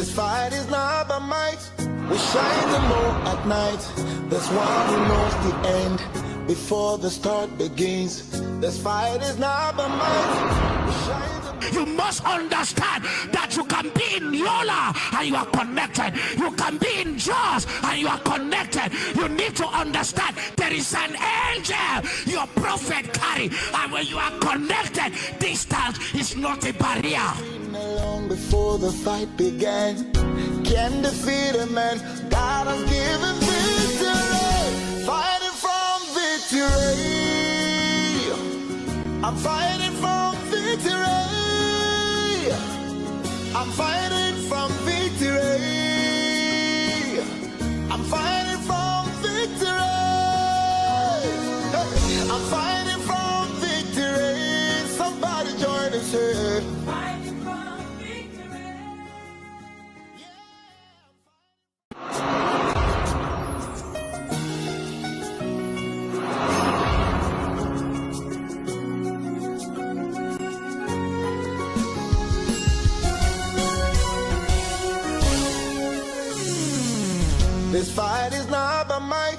This fight is not by might. We shine the moon at night. There's one who knows the end before the start begins. This fight is not by might. We shine the moon. You must understand that you can be in Yola and you are connected. You can be in Jaws and you are connected. You need to understand there is an angel your prophet carry, and when you are connected, distance is not a barrier. Long before the fight began, can defeat a man. God has given victory. Fighting from victory. I'm fighting from victory. I'm fighting from victory. I'm fighting from victory. I'm fighting from victory. Somebody join us here. This fight is not by might.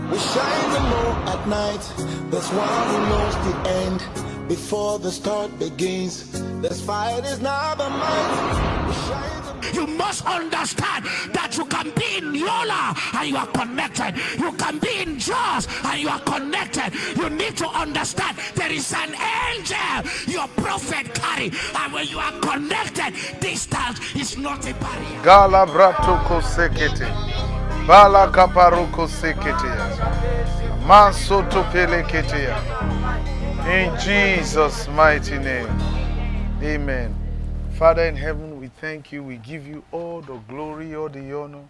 We shine the moon at night. There's one who knows the end before the start begins. This fight is not by might. We shine the moon. You must understand that you can be in Yola and you are connected. You can be in Jaws and you are connected. You need to understand there is an angel your prophet carry, and when you are connected, distance is not a barrier. Gala bratuko sekete. Bala kaparuko seketea. Mansoto peleketea. In Jesus' mighty name. Amen. Father in heaven, we thank you. We give you all the glory, all the honor,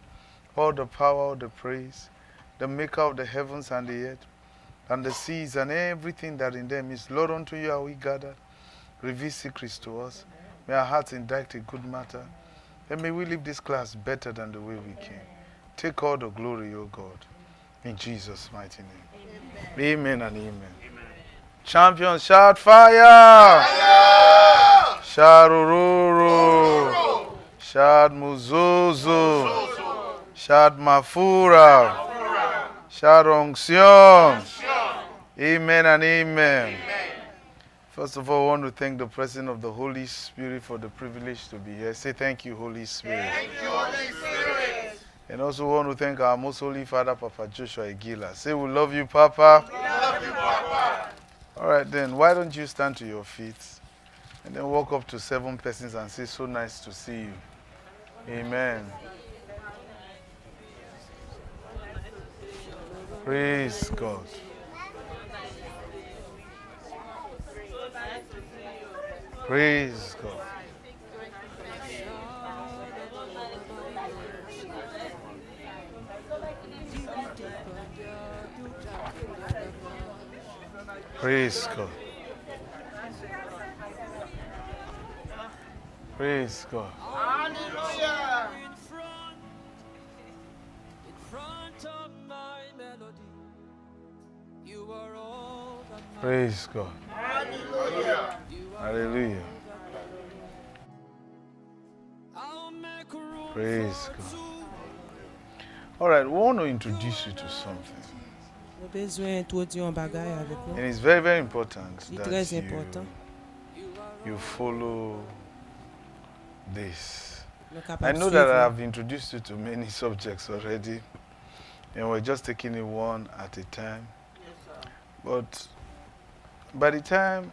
all the power, all the praise. The maker of the heavens and the earth, and the seas and everything that in them is. Lord, unto you are we gathered. Reveal secrets to us. May our hearts indict a good matter. And may we leave this class better than the way we came. Take all the glory, O God, in Jesus' mighty name. Amen and amen. Champions, shout fire! Fire! Shout ururu! Shout muzuzu! Shout mafura! Shout onction! Amen and amen. First of all, I want to thank the President of the Holy Spirit for the privilege to be here. Say thank you, Holy Spirit. Thank you, Holy Spirit. And also want to thank our most holy Father, Papa Joshua Igila. Say, we love you, Papa. We love you, Papa. All right, then, why don't you stand to your feet and then walk up to 7 persons and say, so nice to see you. Amen. Praise God. Praise God. Praise God. Praise God. Hallelujah. In front of my melody, you are all that matters. Praise God. Hallelujah. Hallelujah. I'll make room Praise for God. two. All right, we want to introduce you to something. Nous avons besoin d'introduire un bagage avec nous. And it's very, very important C'est that très important. you follow this. Nous I capables know de that suivre. I've introduced you to many subjects already, and we're just taking it one at a time. But by the time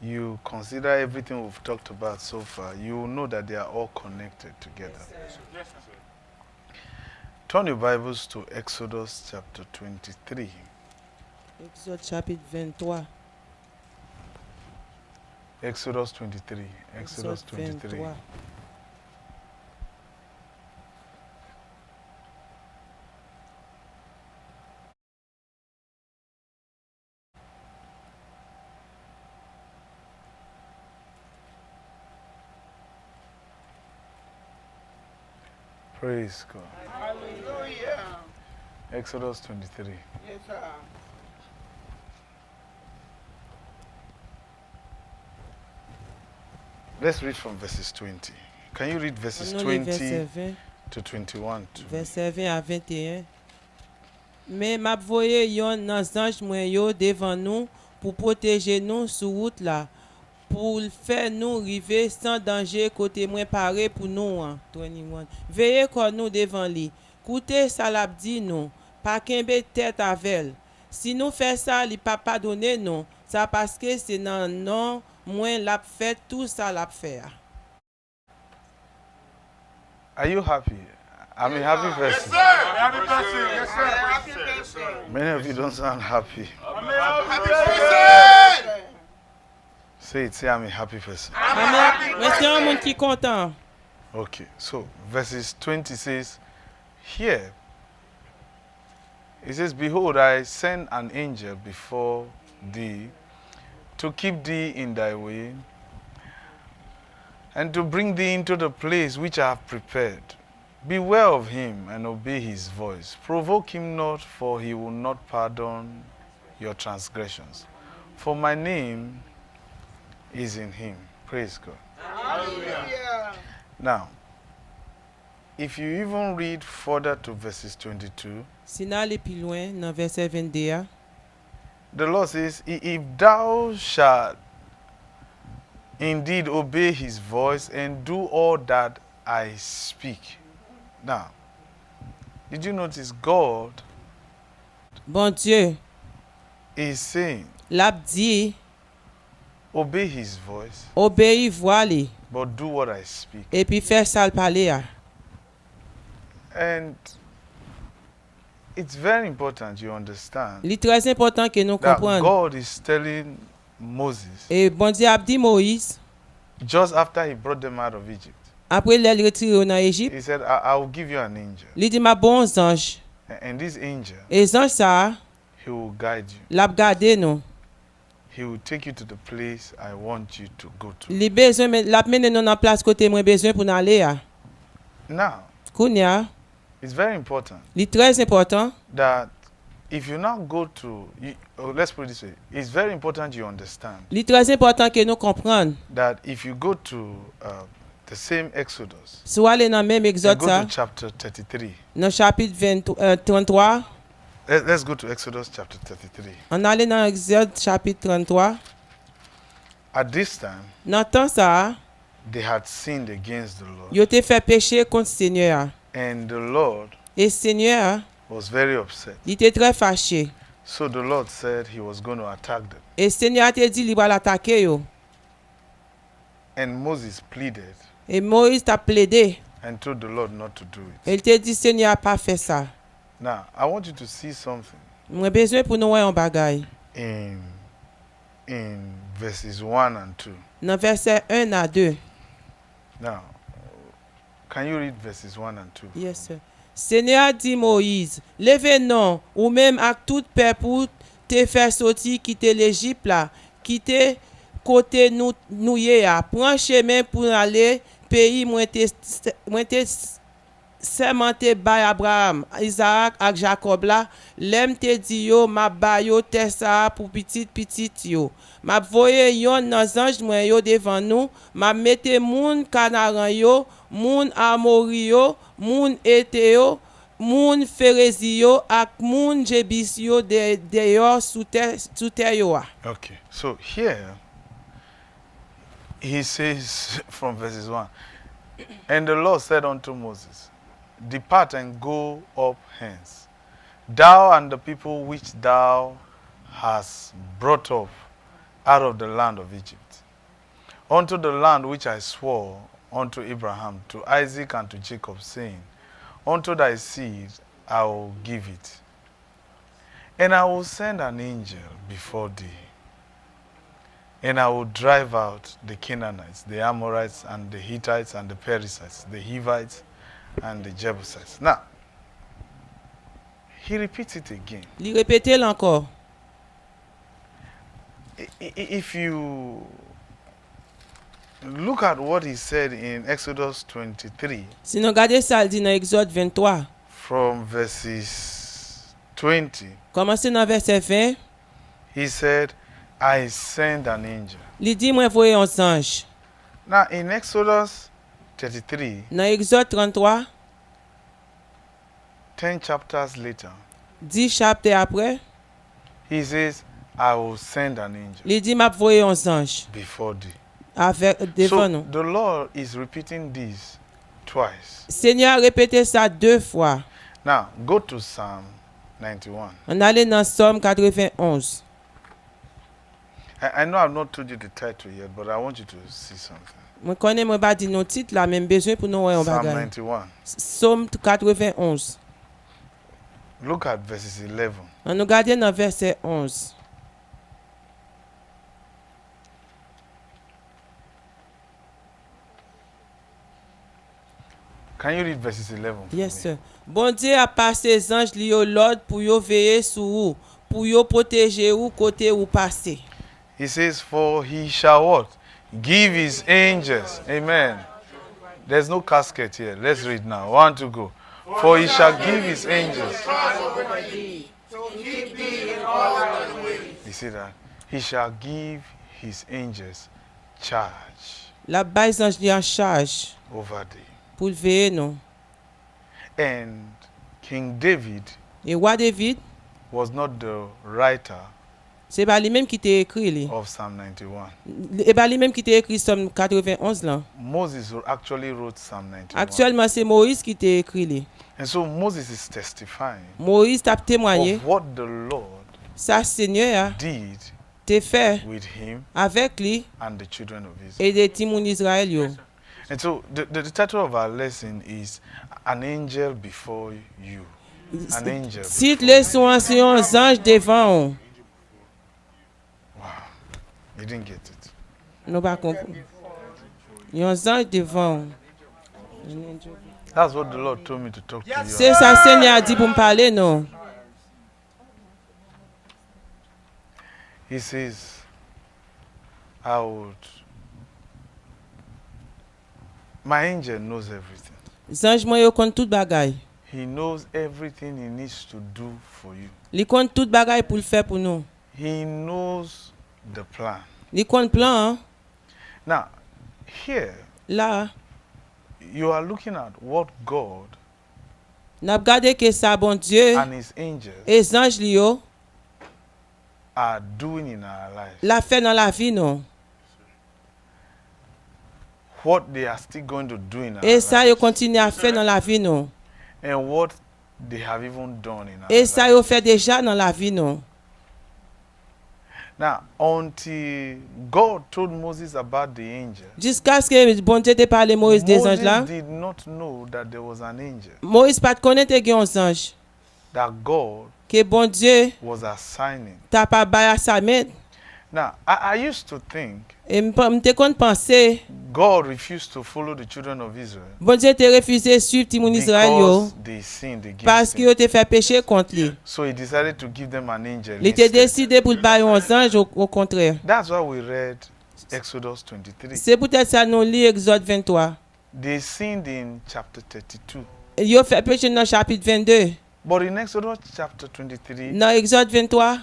you consider everything we've talked about so far, you will know that they are all connected together. Turn your Bibles to Exodus chapter 23. Exode chapitre 23. Exodus 23. Exodus 23. 23. Praise God. Hallelujah. Exodus 23. Yes, sir. Let's read from verses 20. Can you read verses Nous les versets 20 20, to 21? Too? verset 20 à 21. Mais m'a voyé yon nan ange mwen yo devant nous pour protéger nous sur route là, pour faire nous river sans danger côté moins paré pour nous. 21. Veillez comme nous devant lui. Coutez ça l'a dit nous, pas kembe tête avec. Si nous fait ça, il pas pardonner nous. Ça parce que c'est dans non moins l'a fait tout ça l'a fait. Are you happy? I'm a happy person. Happy person. Yes, sir. Happy person. Many of you don't sound happy. Happy person. Say it. Say I'm a happy person. Amen. Mais c'est un monde qui content. Okay. So verses 20 says, here, it says, behold, I send an angel before thee to keep thee in thy way and to bring thee into the place which I have prepared. Beware of him and obey his voice. Provoke him not, for he will not pardon your transgressions. For my name is in him. Praise God. Hallelujah. Now, if you even read further to verses 22, Si nous allons plus loin, dans verset 22, the Lord says, if thou shalt indeed obey his voice and do all that I speak. Now, did you notice God bon Dieu, is saying, l'a dit, obey his voice, obéis voix li, but do what I speak. et puis faire ça le parler. And it's very important you understand Il est très important que nous that comprenions. God is telling Moses, Et bon Dieu a dit Moïse, just after he brought them out of Egypt, après l'elle retiré dans Égypte, he said, I will give you an angel. il dit ma bon ange. And this angel, Et ange ça, he will guide you. l'a gardé nous. He will take you to the place I want you to go to. Il besoin l'a mener nous dans place côté moi besoin pour aller. Now, Kounya, it's very important il est très important. that if you now go to, let's put it this way, it's very important you understand Il est très important que nous comprenions. that if you go to the same Exodus, Soit aller dans même and Exode go ça, to chapter 33. dans chapitre 33, Let's go to Exodus chapter 33. on allait dans Exode chapitre 33. At this time, Dans temps ça, they had sinned against the Lord, ils ont fait pécher contre Seigneur. and the Lord Et Seigneur, was very upset. il était très fâché. So the Lord said he was going to attack them. Et Seigneur a dit il va l'attaquer yo. And Moses pleaded Et Moïse t'a plaidé. and told the Lord not to do it. Il t'a dit Seigneur a pas fait ça. Now, I want you to see something Moi besoin pour nous voir un bagage. in verses 1 and 2. Dans verset 1 à 2. Now, can you read verses 1 and 2? Yes sir. Seigneur dit Moïse, levez non ou même avec tout peuple pour te faire sortir quitter l'Égypte là, quitter côté nous yé a, prends chemin pour aller pays moi te sermenté by Abraham, Isaac ak Jacob là, lem te di yo m'a ba yo terre ça pour petit yo. M'a voye yon nan ange mwen yo devant nous, m'a mette moun Canaran yo, moun Amori yo, moun Ete yo, moun Ferezi yo ak moun Jebus yo de yo sous terre yo a. Okay, so here he says from verses 1, and the Lord said unto Moses, depart and go up hence, thou and the people which thou hast brought up out of the land of Egypt, unto the land which I swore unto Abraham, to Isaac, and to Jacob, saying, unto thy seed I will give it. And I will send an angel before thee, and I will drive out the Canaanites, the Amorites, and the Hittites, and the Perizzites, the Hivites, and the Jebusites. Now, he repeats it again. Li répéter encore. If you look at what he said in Exodus 23, Sinon regardez ça dit dans Exode 23. from verses 20, Commencez dans verset 20. he said, I send an angel. Li dit moi voyer un ange. Now, in Exodus 33, Dans Exode 33, 10 chapters later, 10 chapitres après, he says, I will send an angel il dit m'a voyé un ange before thee. avec devant So nous. the Lord is repeating this twice. Seigneur a répété ça 2 fois. Now, go to Psalm 91. On allait dans Somme 91. I know I've not told you the title yet, but I want you to see something. Moi connais moi pas dit nos titres là, même besoin pour nous voir un Psalm bagage. 91. Somme 91. Look at verses 11. On nous garde dans verset 11. Can you read verses 11? for Yes, me? sir. Bon Dieu a passé anges li yo l'ordre pour yo veiller sur vous, pour yo protéger ou côté ou passer. He says, For he shall what? Give his angels. Amen. There's no casket here. Let's read now. 1 to go. For he shall give his angels. You see that? He shall give his angels charge La base ange li en charge over thee. pour veiller nous. And King David Et roi David, was not the writer c'est pas lui même qui t'a écrit li. of Psalm 91. Et pas lui même qui t'a écrit Somme 91 là. Moses actually wrote Psalm 91. Actuellement c'est Moïse qui t'a écrit li. And so Moses is testifying Moïse t'a témoigné of what the Lord ça Seigneur did t'a fait with him avec lui and the children of Israel. et des timons Israël yo. And so the title of our lesson is An Angel Before You. An angel. Si before les sont c'est un ange devant. you. You didn't get it. Nous pas compris. Il y a un ange devant. That's what the Lord told me to talk to you C'est about. ça Seigneur a dit pour me parler non. He says, I would. My angel knows everything. Ange moi yo compte tout bagaille. He knows everything he needs to do for you. Il compte tout bagaille pour le faire pour nous. He knows the plan. Il compte plan hein? Now, here, Là, you are looking at what God n'a regardé que ça bon Dieu and his angels et ange li yo are doing in our lives. la fait dans la vie non. What they are still going to do in our Et ça yo lives. continue à faire dans la vie non. And what they have even done in our Et ça lives. yo fait déjà dans la vie non. Now, until God told Moses about the angel, Jusqu'à ce que bon Dieu te parlé Moïse des anges là. Moses did not know that there was an angel Moïse pas connaître que un ange that God que bon Dieu was assigning. t'a pas bail à sa main. Now, I used to think Et m'te kon penser God refused to follow the children of Israel bon Dieu te refusé suivre ti moun Israël yo because they sinned parce against que him. yo te fait péché contre lui. So he decided to give them an angel. Il te instead. décidé pour le bail un ange au contraire. That's why we read Exodus 23. C'est peut-être ça nous lit Exode 23. They sinned in chapter 32. Yo fait péché dans chapitre 22. But in Exodus chapter 23, Dans Exode 23,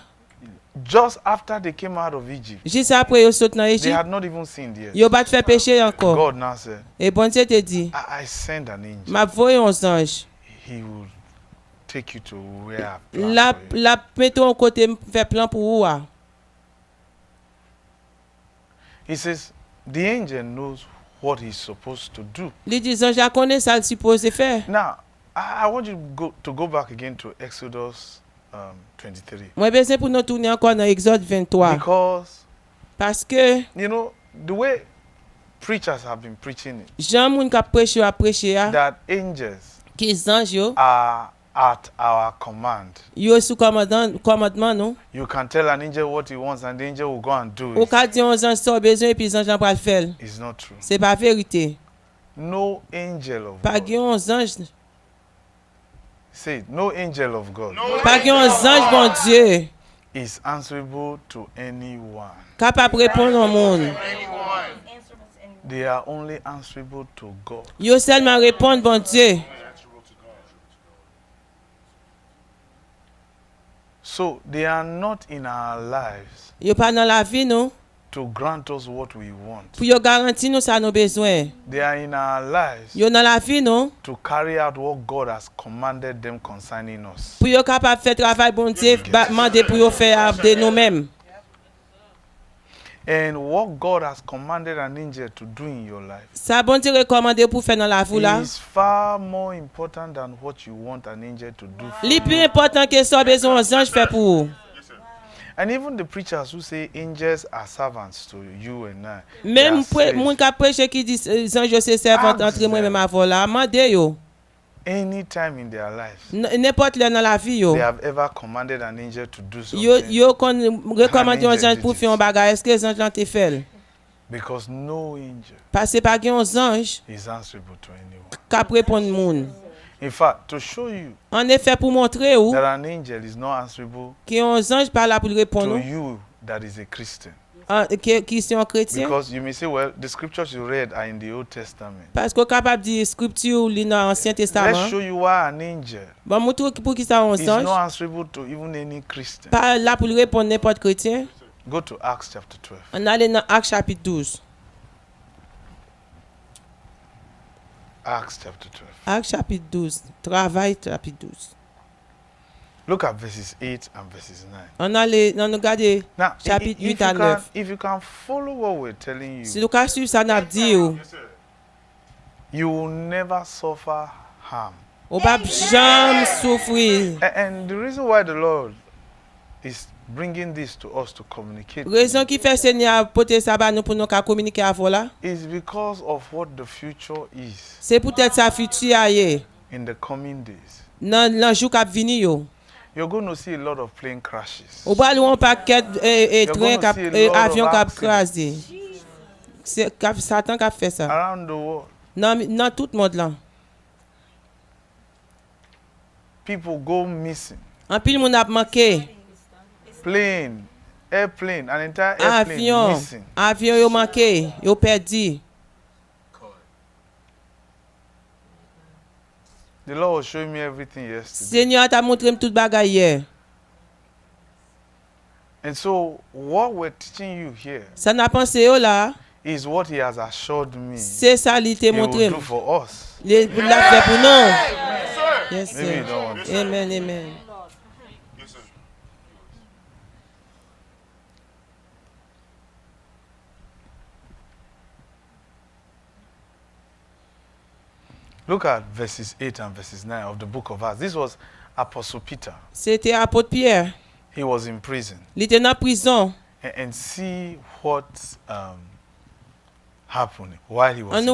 just after they came out of Egypt, juste après yo saute dans they Égypte, had not even sinned yet. yo pas fait péché encore. God now said, Et bon Dieu te dit, I send an angel. m'a voyé un ange. He will take you to where I've planned La for you. la mettons côté faire plan pour vous. Ah. He says, the angel knows what he's supposed to do. Li dit ange a connaît ça le supposé faire. Now, I want you to go back again to Exodus 23. Moi besoin pour nous tourner encore dans Exode 23 Because, parce que you know, the way preachers have been preaching it, Jean moun ka prêché a prêché a that angels qui ange yo are at our command. yo sous commandement non. You can tell an angel what he wants and the angel will go and do Ou it. ka di on ange so besoin et puis ange pas le faire. It's not true. C'est pas vérité. No angel of Pas God. gen on ange, Say it. No angel of God pas gen on ange bon Dieu is answerable to anyone. capable répondre au monde. They are only answerable to God. Yo seulement répondre bon Dieu. So they are not in our lives Yo pas dans la vie non to grant us what we want. Pour yo garantir nous ça nous besoin. They are in our lives Yo dans la vie non. to carry out what God has commanded them concerning us. Pour yo capable faire travail bon Dieu, demander pour yo faire de nous-mêmes. And what God has commanded an angel to do in your life Ça bon Dieu recommandé pour faire dans la vie là. is far more important than what you want an angel to do for Li you. plus important que ça besoin aux anges fait pour vous. And even the preachers who say angels are servants to you and I. they Même are saved. moun ka prêcher qui dit anges c'est servante Ask entre moi them. même avant là, mandé yo. Anytime in their lives, N'importe là dans la vie yo. they have ever commanded an angel to do Yo something. yo kon recommandé aux angel anges did pour it. faire un bagage, est-ce que les anges l'ont te fait? Because no angel Parce que pas gen aux anges is answerable to anyone. qui répondre moun. In fact, to show you En effet pour montrer ou that an angel is not answerable que un ange pas là pour répondre to you that is a Christian. qui sont chrétiens. Because you may say, well, the scriptures you read are in the Old Testament. Parce que capable dire scripture li dans Ancien Testament. Let's show you why an angel Bon montre pour qui ça un is not ange answerable to even any Christian. pas là pour répondre n'importe chrétien. Go to Acts chapter 12. On allait dans Actes chapitre 12. Acts chapter 12. Actes chapitre 12. Travail chapitre 12. Look at verses 8 and verses 9. On allait on regarder Now, chapitre 8 à 9. if you can follow what we're telling Si you, nous cas suivre ça n'a dit ou you will never suffer harm. ou pas jamais souffrir. And the reason why the Lord is bringing this to us to communicate Raison qui fait Seigneur porter ça ba nous pour nous communiquer avant là. is because of what the future is C'est peut-être sa futur ailleurs. in the coming days. Dans jour qui vini yo. You're going to see a lot of plane crashes. Ou ba un paquet train gonna see a lot of avion qui accidents. crasé. C'est Satan qui fait ça. Around the world, Dans tout le monde là. people go missing. En pile moun a manqué. Plane, airplane, an entire airplane Avion. missing. Avion yo manqué, yo perdu. The Lord was showing me everything yesterday. Seigneur t'a montré tout bagay hier. And so, what we're teaching you here Ça n'a pensé yo là, is what He has assured me c'est ça li te He will montré. do for us. Les la fait pour nous. Yes Maybe you sir. don't want to. Amen, amen. Look at verses 8 and verses 9 of the book of Acts. This was Apostle Peter. C'était apôtre Pierre. He was in prison. Il était dans prison. And see what happened while he was On in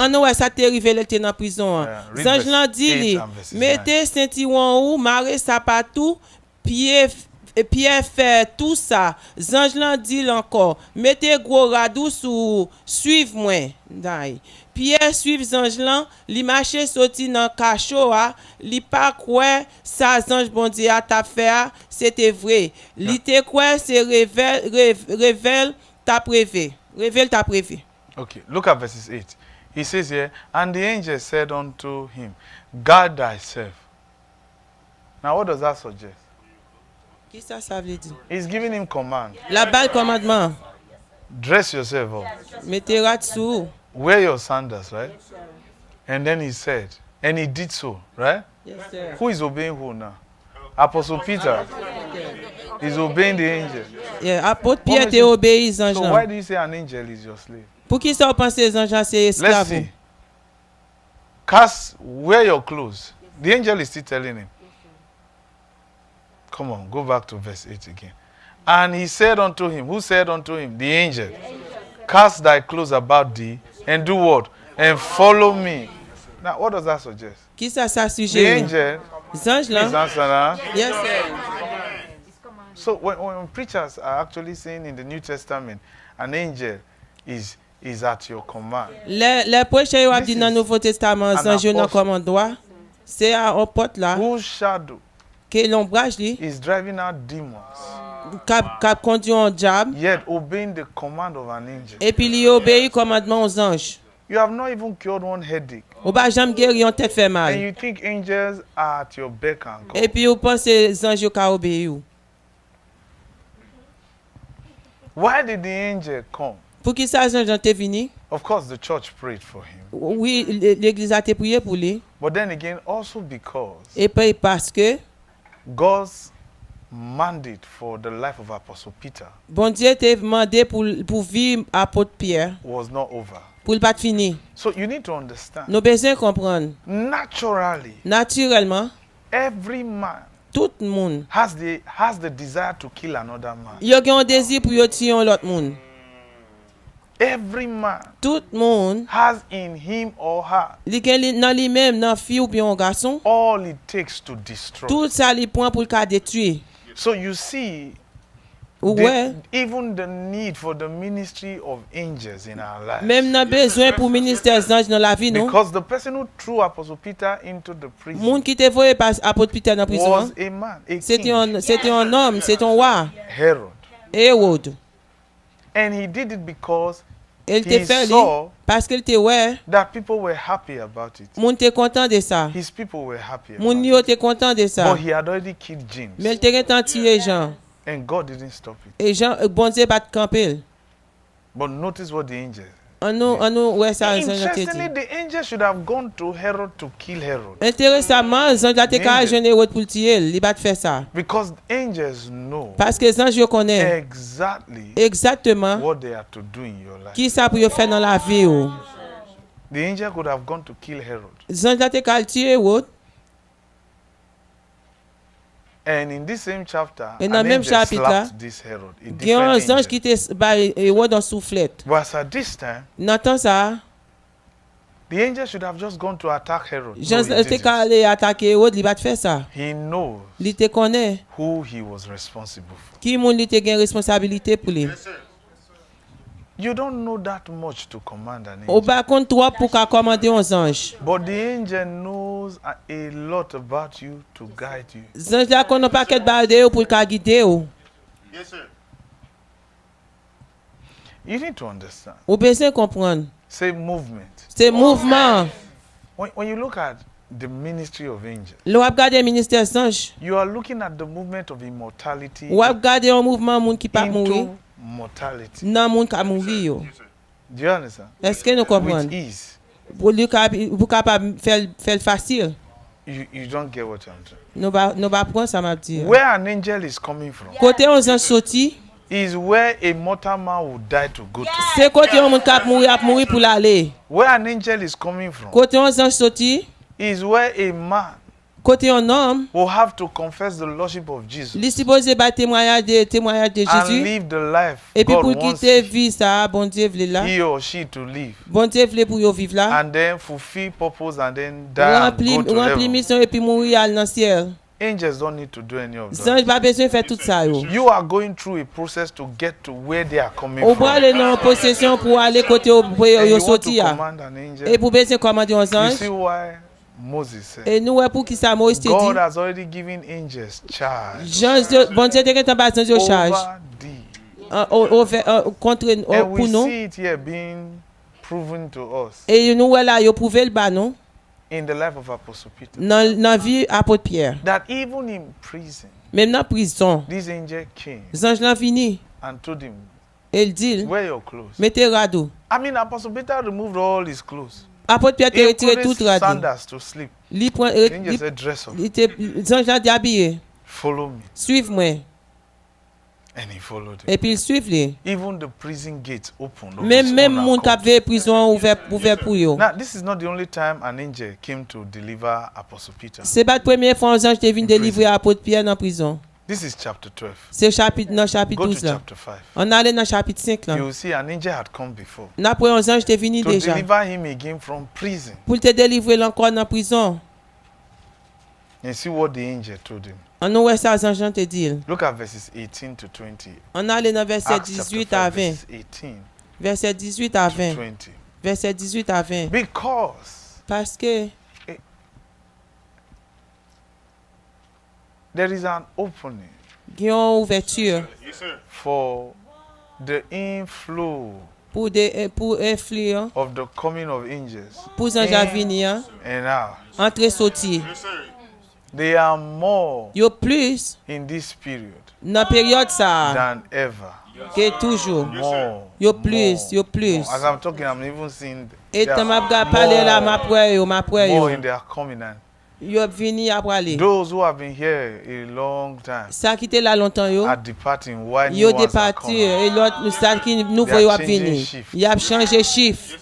nous prison. ça t'est arrivé il était dans prison. Yeah, read Zange verse lan dit 8 li, and verses 9. mettez ceinturon ou, marre sapatou, Pierre fait tout ça. Zange lan dit encore, mettez gros radou sous, suive-moi. Dai. Pierre suive zange lan, li marche sorti dans cachot a, li pas quoi ça zange bon Dieu a ta fait, c'était vrai. Li te quoi c'est révèle ta prévé. Révèle ta prévé. Okay, look at verses 8. He says here, and the angel said unto him, guard thyself. Now, what does that suggest? Qui ça veut dire? He's giving him command. La balle commandement. Dress yourself up. Mettez rat sous. Wear your sandals, right? And then he said, and he did so, right? Yes, sir. Who is obeying who now? Apostle Peter is obeying the angel. Yeah, apôtre Pierre te obéi zange So why lan. do you say an angel is your slave? Pour qui ça vous pensez zange lan c'est Let's esclave? see. Cast, wear your clothes. The angel is still telling him. Come on, go back to verse 8 again. And he said unto him, who said unto him? The angel. Cast thy clothes about thee and do what? And follow me. Now, what does that suggest? Qui ça The sujet? angel Zange is lan? answering. Yes, sir. So when preachers are actually saying in the New Testament, an angel is at your command. Les prêcheurs yo a dit This dans is Nouveau Testament an zange yo nan apostle. commandoi. C'est à un porte là Whose shadow que l'ombrage li is driving out demons, cap conduit un diable yet obeying the command of an angel. et puis li obéit commandement aux anges. You have not even cured one headache, Ou ba jamais guéri on tête fait and mal. you think angels are at your beck and call. Et puis vous pensez zange yo ka obéi ou. Why did the angel come? Pour qui ça Jean t'est venu? Of course, the church prayed for him. Oui, l'église a été prié pour lui. But then again, also because Et puis parce que God's mandate for the life of Apostle Peter bon Dieu t'a demandé pour vivre apôtre Pierre, was not over. pour le pas fini. So you need to understand. Nous besoin comprendre. Naturally, Naturellement, every man tout le monde has the desire to kill another man. il y a un désir pour tuer l'autre monde. Every man Tout le monde has in him or her li gen dans lui-même, dans fille ou bien un garçon, all it takes to destroy. tout ça li prend pour le cas détruire. So you see, Ouais, even the need for the ministry of angels in our lives. même dans besoin pour ministère des anges dans la vie, non? Because the person who threw Apostle Peter into the prison Monde qui te voyé par apôtre Peter dans prison, was a man, a c'était king, un homme, c'est un roi, Herod. Hérode. And he did it because Il te he fait lui saw parce qu'il te ouais, that people were happy about it. monde te content de ça. His people were happy about Monde it. yo te content de ça. But he had already killed James. Mais il te gen tuer Jean. And God didn't stop it. Et Jean bon Dieu bat camper. But notice what the angel. On nous ouais ça Jean te Interestingly, dit. the angel should have gone to Herod to kill Herod. Intéressamment, Jean la te ka Angel. jeune Hérode pour tuer, il bat faire ça. Because angels know Parce que les anges yo connaissent exactly exactement what they are to do in your life. qui ça pour yo faire dans la vie ou. The angel could have gone to kill Herod. Jean la te ka tuer Hérode. And in this same chapter, Et an dans le même angel chapitre là, slapped this Herod. A il y a un different ange angel. qui te ba Hérode en soufflette. But at this time, Dans temps ça, the angel should have just gone to attack Herod. No, Jean he te didn't. ka aller attaquer Hérode, il bat faire ça. He knows Il te connaît who he was responsible for. qui moun li te gen responsabilité pour lui. You don't know that much to command an Ou angel. ba compte trop pour ka commander aux anges. But the angel knows a lot about you to guide you. Ange la connaît pas qu'être barde ou pour ka guider ou. Yes, sir. You need to understand. Ou besoin comprendre. Say movement. C'est mouvement. When you look at the ministry of angels, L'on a regardé ministère des anges. you are looking at the movement of immortality Ou a regardé un mouvement moun qui pas mourir. into mortality. Non moun ka mourir yo. Do you understand? Est-ce que nous With comprenons? ease. Pour lui capable faire facile. You don't get what I'm saying. Nous pas prendre ça m'a dit. Where an angel is coming from Côté on ange sorti, is where a mortal man would die to go to. c'est côté on moun cap mourir pour l'aller. Where an angel is coming from Côté on ange sorti, is where a man côté un homme, will have to confess the lordship of Jesus il supposé ba témoignage de and Jésus. live the life Et puis God pour wants quitter vie ça, bon Dieu vle là. he or she to live, Bon Dieu vle pour yo vivre là. and then fulfill purpose and then die and go to Rempli heaven. mission et puis mourir dans le ciel. Angels don't need to do any of that. Sans pas besoin faire tout ça yo. You are going through a process to get to where they are coming Ou from. pour aller dans possession pour aller côté où And yo you want to sorti ya. command an angel. Et pour besoin commander aux You anges. see why Moses said, Et nous ouais pour qui ça Moïse te God dit. has already given angels charge Jean bon Dieu te gen pas de charge over thee. contre And we pour nous. see it here being proven to us Et nous ouais là yo prouver le bas non in the life of Apostle Peter. dans vie apôtre Pierre. That even in prison, Même dans prison, this angel came les anges l'ont fini. and told him, Il dit wear your clothes. mettez radeau. I mean, Apostle Peter removed all his clothes. Apôtre Pierre te He retiré put tout his radeau. sandals to sleep. Li prend The angel said, dress up, les anges l'ont dit habillé. follow me. Suive-moi. And he followed him. Et puis il suivent les. Even the prison gates opened. of his Même own moun accord. k'ap ve prison ouvert pour yo. Now, this is not the only time an angel came to deliver Apostle Peter. C'est pas la première fois que ange te vinn délivrer apôtre Pierre dans prison. This is chapter 12. C'est chapitre dans chapitre Go to 12 là. chapter 5. On allait dans chapitre 5 là. You will see an angel had come before Après un ange te venu to déjà deliver him again from prison. pour te délivrer encore dans prison. And see what the angel told him. On nous ouais ça ange te dit. Look at verses 18 to 20. On allait dans verset Acts chapter 18 5, à 20. verses 18 Verset 18 à to 20. 20. Verset 18 à 20. Because Parce que there is an opening il y a une ouverture Yes, sir. for the inflow pour influer of the coming of angels pour ange à venir and out. entrer sortir. Yes, sir. They are more Yo plus in this period dans période ça than ever Que toujours. More. Yo plus, more, yo plus. more. As I'm talking, I'm even seeing Et there tant m'a are parler là, more, m'a prè more yo. in their coming. And Yo vini après aller. those who have been here a long time Ça qui était là longtemps yo. are departing while Yo new ones are départi coming. et l'autre ça qui nouveau They are yo a changing vini. shift. Y a changé chiffre.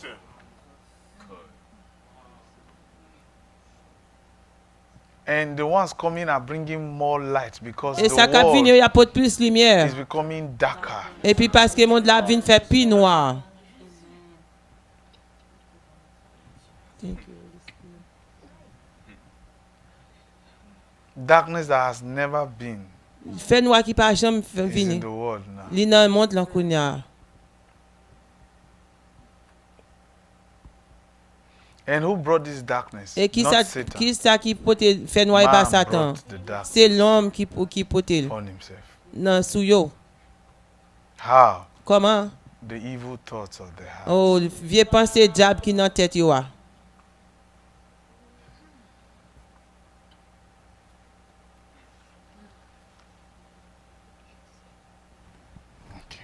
And the ones coming are bringing more light because Et ça the qui vini world y a pas plus lumière. is becoming darker. Et puis parce que monde la vini fait plus noir. Darkness that has never been Fait noir qui pas jamais is in vini. the world now. Li nan monde lan kounya. And who brought this darkness? Et Not Satan. qui ça qui pote fait noir Man pas Satan. brought the darkness C'est l'homme qui pote on himself. nan sou yo. How? Comment? The evil thoughts of the heart. Oh, vieux pensée diable qui nan tête yo a. Okay.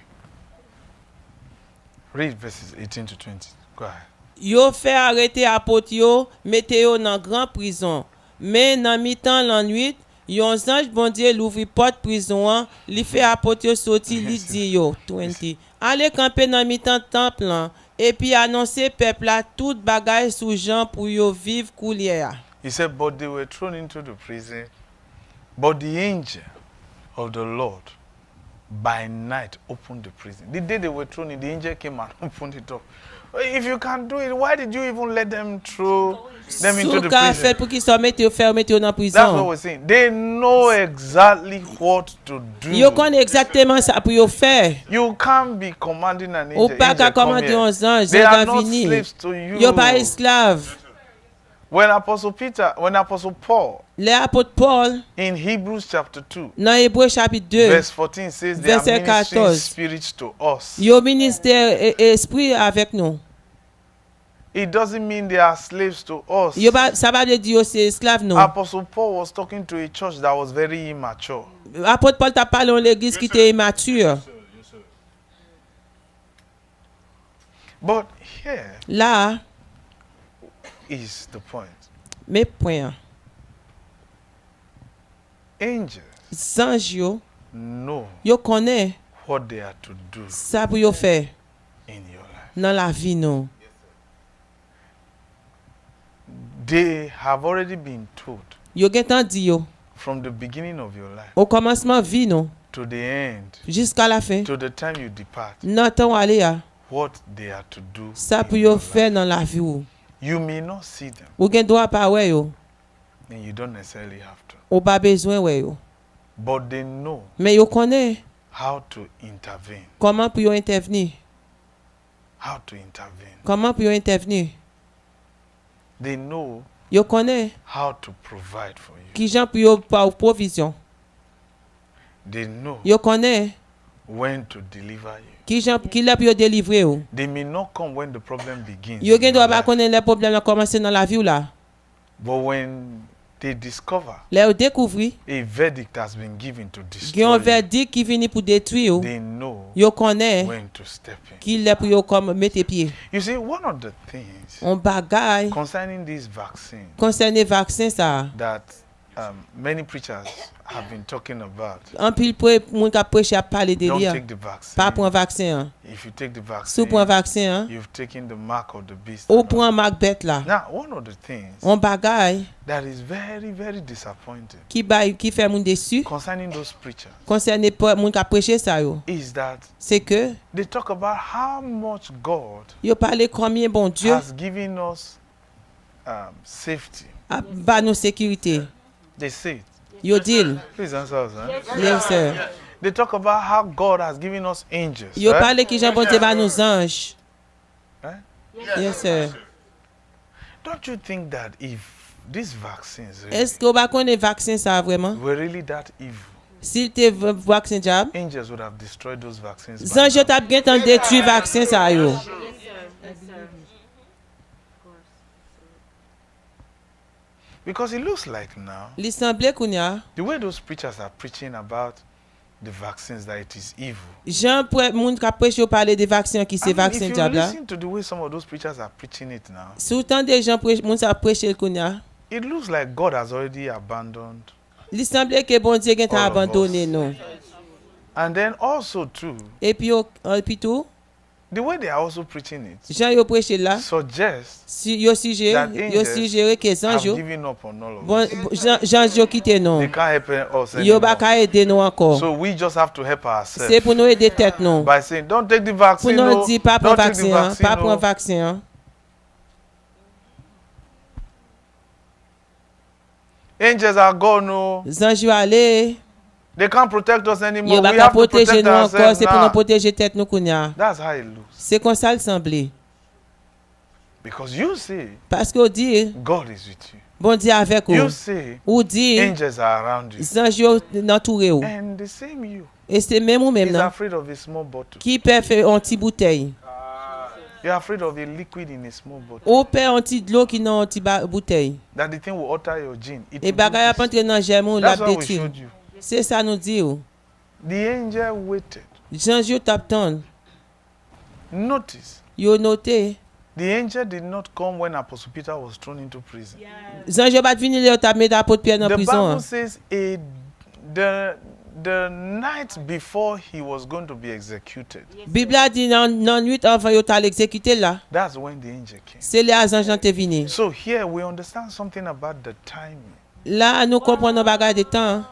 Read verses 18 to 20. Go ahead. Yo fait arrêter apôtre yo, mettez yo dans grand prison. Mais dans mi-temps la nuit, yon ange bon Dieu l'ouvri porte prison an, li fait apôtre yo sorti, li dit yo 20. Allez camper dans mi-temps temple lan, et puis annoncer peuple là toute bagaille sous Jean pour yo vivre coulière. He said, but they were thrown into the prison, but the angel of the Lord by night opened the prison. The day they were thrown in, the angel came and opened it up. If you can do it, why did you even let them throw them into Sou the ka fait prison? pour qu'ils soient mettez yo faire mettez yo dans That's what prison. we're saying. They know exactly what to do. Yo connaît exactement ça pour yo faire. You can't be commanding an Ou angel. pas Angel, qu'à come commander here. un ange, They ange are va not venir. slaves to you. Yo pas esclave. When Apostle Paul Les apôtres Paul, in Hebrews chapter 2, dans Hébreux chapitre 2, verse 14 says they are Verset ministering 14. spirits to us. yo ministère et esprit avec nous. It doesn't mean they are slaves to us. Yo pas ça va dire c'est esclave nous. Apostle Paul was talking to a church that was very immature. Apôtre Paul t'a parlé en l'église qui était immature. But here Là, is the point. mes points. Angels Ange yo, know yo connaît what they are to do ça pour yo faire in your life. dans la vie nous. They have already been told Yo gen tan di yo from the beginning of your life au commencement vie nous to the end, jusqu'à la fin. to the time you depart, Nan temps aller a, what they are to do. ça in pour your yo life. faire dans la vie ou. You may not see them, Ou gen droit pas ouais yo, and you don't necessarily have to. ou pas besoin ouais yo. But they know Mais yo connaît how to intervene. comment pour yo intervenir. How to intervene. Comment pour yo intervenir. They know Yo connaît how to provide for you. qui gens pour yo par provision. They know Yo connaît when to deliver you. qui gens qui l'a pour yo délivrer ou. They may not come when the problem begins. Yo in gen your droit pas life. connaître les problèmes qui commencé dans la vie ou là. But when they discover Les découvrir a verdict has been given to gen destroy un you, verdict qui vient pour détruire ou. they know Yo connaît when to step in. qui l'a pour yo comme mettre pied. You see, one of the things On bagaille concerning this vaccine concernant vaccin ça. that many preachers have been talking about, En pile moun ka prêcher a parler de don't lui. take the vaccine. Pas prendre vaccin. Hein. If you take the Sous vaccine, prendre vaccin hein. you've taken the mark of the beast. Ou and all. prend marque bête là. Now, one of the things On bagaille that is very, very disappointing qui fait moun déçu concerning those preachers concernant moun ka prêcher ça yo. is that C'est que they talk about how much God yo parler combien bon Dieu has given us safety. a ba nous sécurité. They say it. Yo dit, Please answer us. Huh? yes sir. They talk about how God has given us angels. Yo right? parler qui Jean bon Dieu ba nous anges. Right? Yes sir. Don't you think that if these vaccines really Est-ce que vous ba connaît vaccin ça vraiment? were really that evil, S'il te vaccin diable, angels would have destroyed those vaccines. by zange now. t'a bien tant détruire vaccin ça yo. Because it looks like now, Li semble kounya, the way those preachers are preaching about the vaccines that it is evil. Jean pour moun ka prêche yo parler des vaccins qui I c'est mean, vaccin if you diable là. listen to the way some of those preachers are preaching it now, Soutant des gens prêche moun sa prêcher le konya. it looks like God has already abandoned. Il semble que bon Dieu gen ta All of abandonné us. nous. And then also too, Et puis tout, the way they are also preaching it Jean yo prêché là, suggests si yo suggéré, that yo angels suggéré que have ange yo given up on all of bon us. Jean yo quitté non. They can't help us Yo ba anymore. ka aider nous encore. So we just have to help C'est ourselves pour nous aider tête non. by saying, don't take the Pour vaccine. nous No. dire pas prendre Don't take the vaccin, hein, vaccine. pas prendre No. vaccin. Hein. Angels are gone. No. Ange yo aller, They can't protect us anymore. yo ba We ka have to protéger protect nous encore, ourselves c'est pour nous now. protéger tête nous konya. That's how it looks. C'est comme ça le semblait. Because you say Parce qu'on dit God is with you. bon Dieu avec You vous. say Ou dit angels are around you. ange yo entouré ou. And the same you Et c'est même ou même is non afraid of a small bottle. qui peut faire un petit bouteille. You're afraid of a liquid in a small bottle. Ou peut un petit de l'eau qui dans un petit bouteille. That the thing will alter your gene. It Et will do bagay a this. entrer dans germe ou la That's what we détruire. showed you. C'est ça nous dit ou. The angel waited. Jean yo tap ton. Notice, Yo noté. the angel did not come when Apostle Peter was thrown into prison. Jean yo pas venir le tap mettre apôtre Pierre dans The prison. Bible says the night before he was going to be executed. Bible a dit dans nuit avant yo t'a l'exécuter là. That's when the angel came. C'est là Jean te vini. So here we understand something about the timing. Là nous comprenons bagay de temps.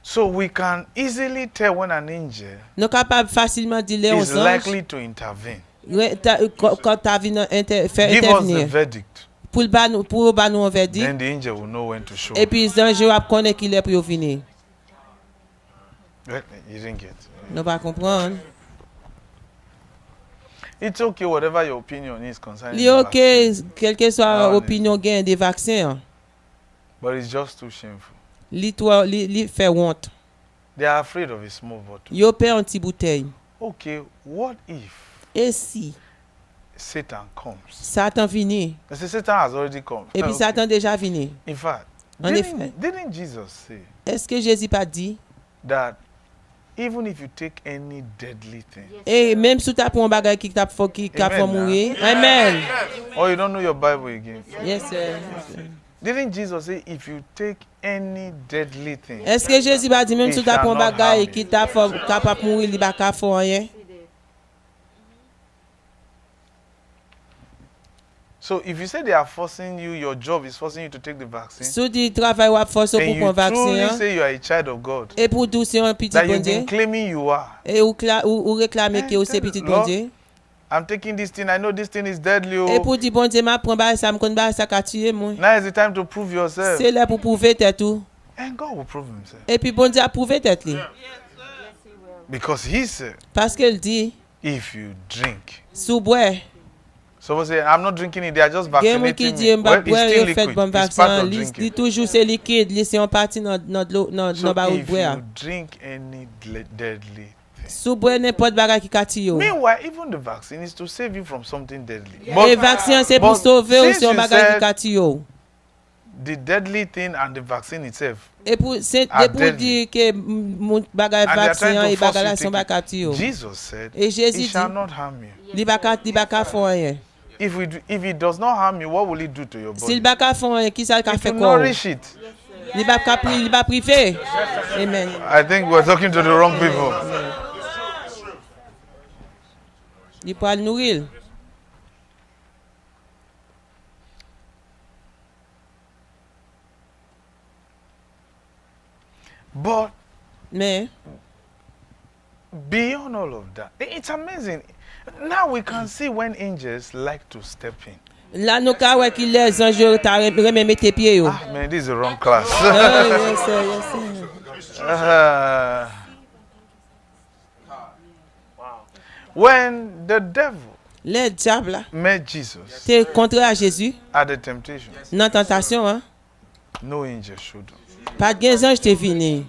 So we can easily tell when an angel Nous capable facilement dire les is 11 anges. likely to intervene. Quand t'as venu faire Give us the intervenir verdict. pour ba nous un verdict. Then the angel will know when to show Et up. puis ange a connaît qu'il est pour venir. Right? You didn't get. Nous pas comprendre. It's okay, whatever your opinion is concerning Li the OK, vaccine, quelle que soit Ah, opinion gain des vaccins. but it's just too shameful. Li fait honte. They are afraid of a small bottle. Yo paie un petit bouteille. Okay, what if Et si Satan comes? Satan vini I say Satan has already come. et puis Okay. Satan déjà vini. In fact, En effet. didn't Jesus say Est-ce que Jésus pas dit that even if you take any deadly thing, et même si tu as un bagage qui t'a fait Amen, mourir. Amen. or you don't know your Bible again, Yes sir. didn't Jesus say if you take any deadly thing, Est-ce que Jésus pas dit même It si tu as shall un not bagage harm qui you. t'a fait capable mourir, il pas faire rien. so if you say they are forcing you, your job is forcing you to take the vaccine, Si tu travailles ou force pour and prendre you truly vaccin say you are a child of God, et pour doucer un petit that bon you've Dieu been claiming you are. et ou réclamer que c'est petit bon Lord, Dieu. I'm taking this thing. I know this thing is deadly. Et Oh. pour dire bon Dieu m'a prend ba ça me connaît ba ça ka tuer moi. Now is the time to prove yourself. C'est là pour prouver tête tout. And God will prove himself. Et puis bon Dieu a prouvé tête li. Because he said, Parce qu'il dit if you drink. sous boire. Someone say, I'm not drinking it, they are just Gen moun ki vaccinating di me. mba Well, it's boire still yo fait bon liquid. It's part vaccin, of li drinking. toujours c'est liquide, li c'est en partie dans So ba ou if boire. you drink any deadly thing. Sous boire n'importe bagage qui ka tuer. Meanwhile, even the vaccine is to save you from something deadly. Et vaccin c'est pour but sauver ou since c'est un you bagage qui said ka tuer. the deadly thing and the vaccine itself, Et pour c'est are pour deadly. dire que mon bagage and they are vaccin trying et to force bagage you là to sont take pas ka it, tuer. Jesus said, Et Jésus it shall dit not harm you. li ba ka faire rien. If it does not harm you, what will it do to your S'il body? ba ka faire rien, qui ça ka It fait will quoi? nourish it. Li ba privé. Amen. I think we're talking to the wrong people. Li pour le nourrir. But Mais beyond all of that, it's amazing. Now we can see when angels like to step in. là nous ka ouais qui les anges t'a remet mettre pied yo. Ah, man, this is the wrong class. Ah, yes, sir, yes, sir. When the devil Les diables là, met Jesus t'es contre à Jésus at the temptation, dans tentation hein. no angel showed up. Pas de ange t'es venu.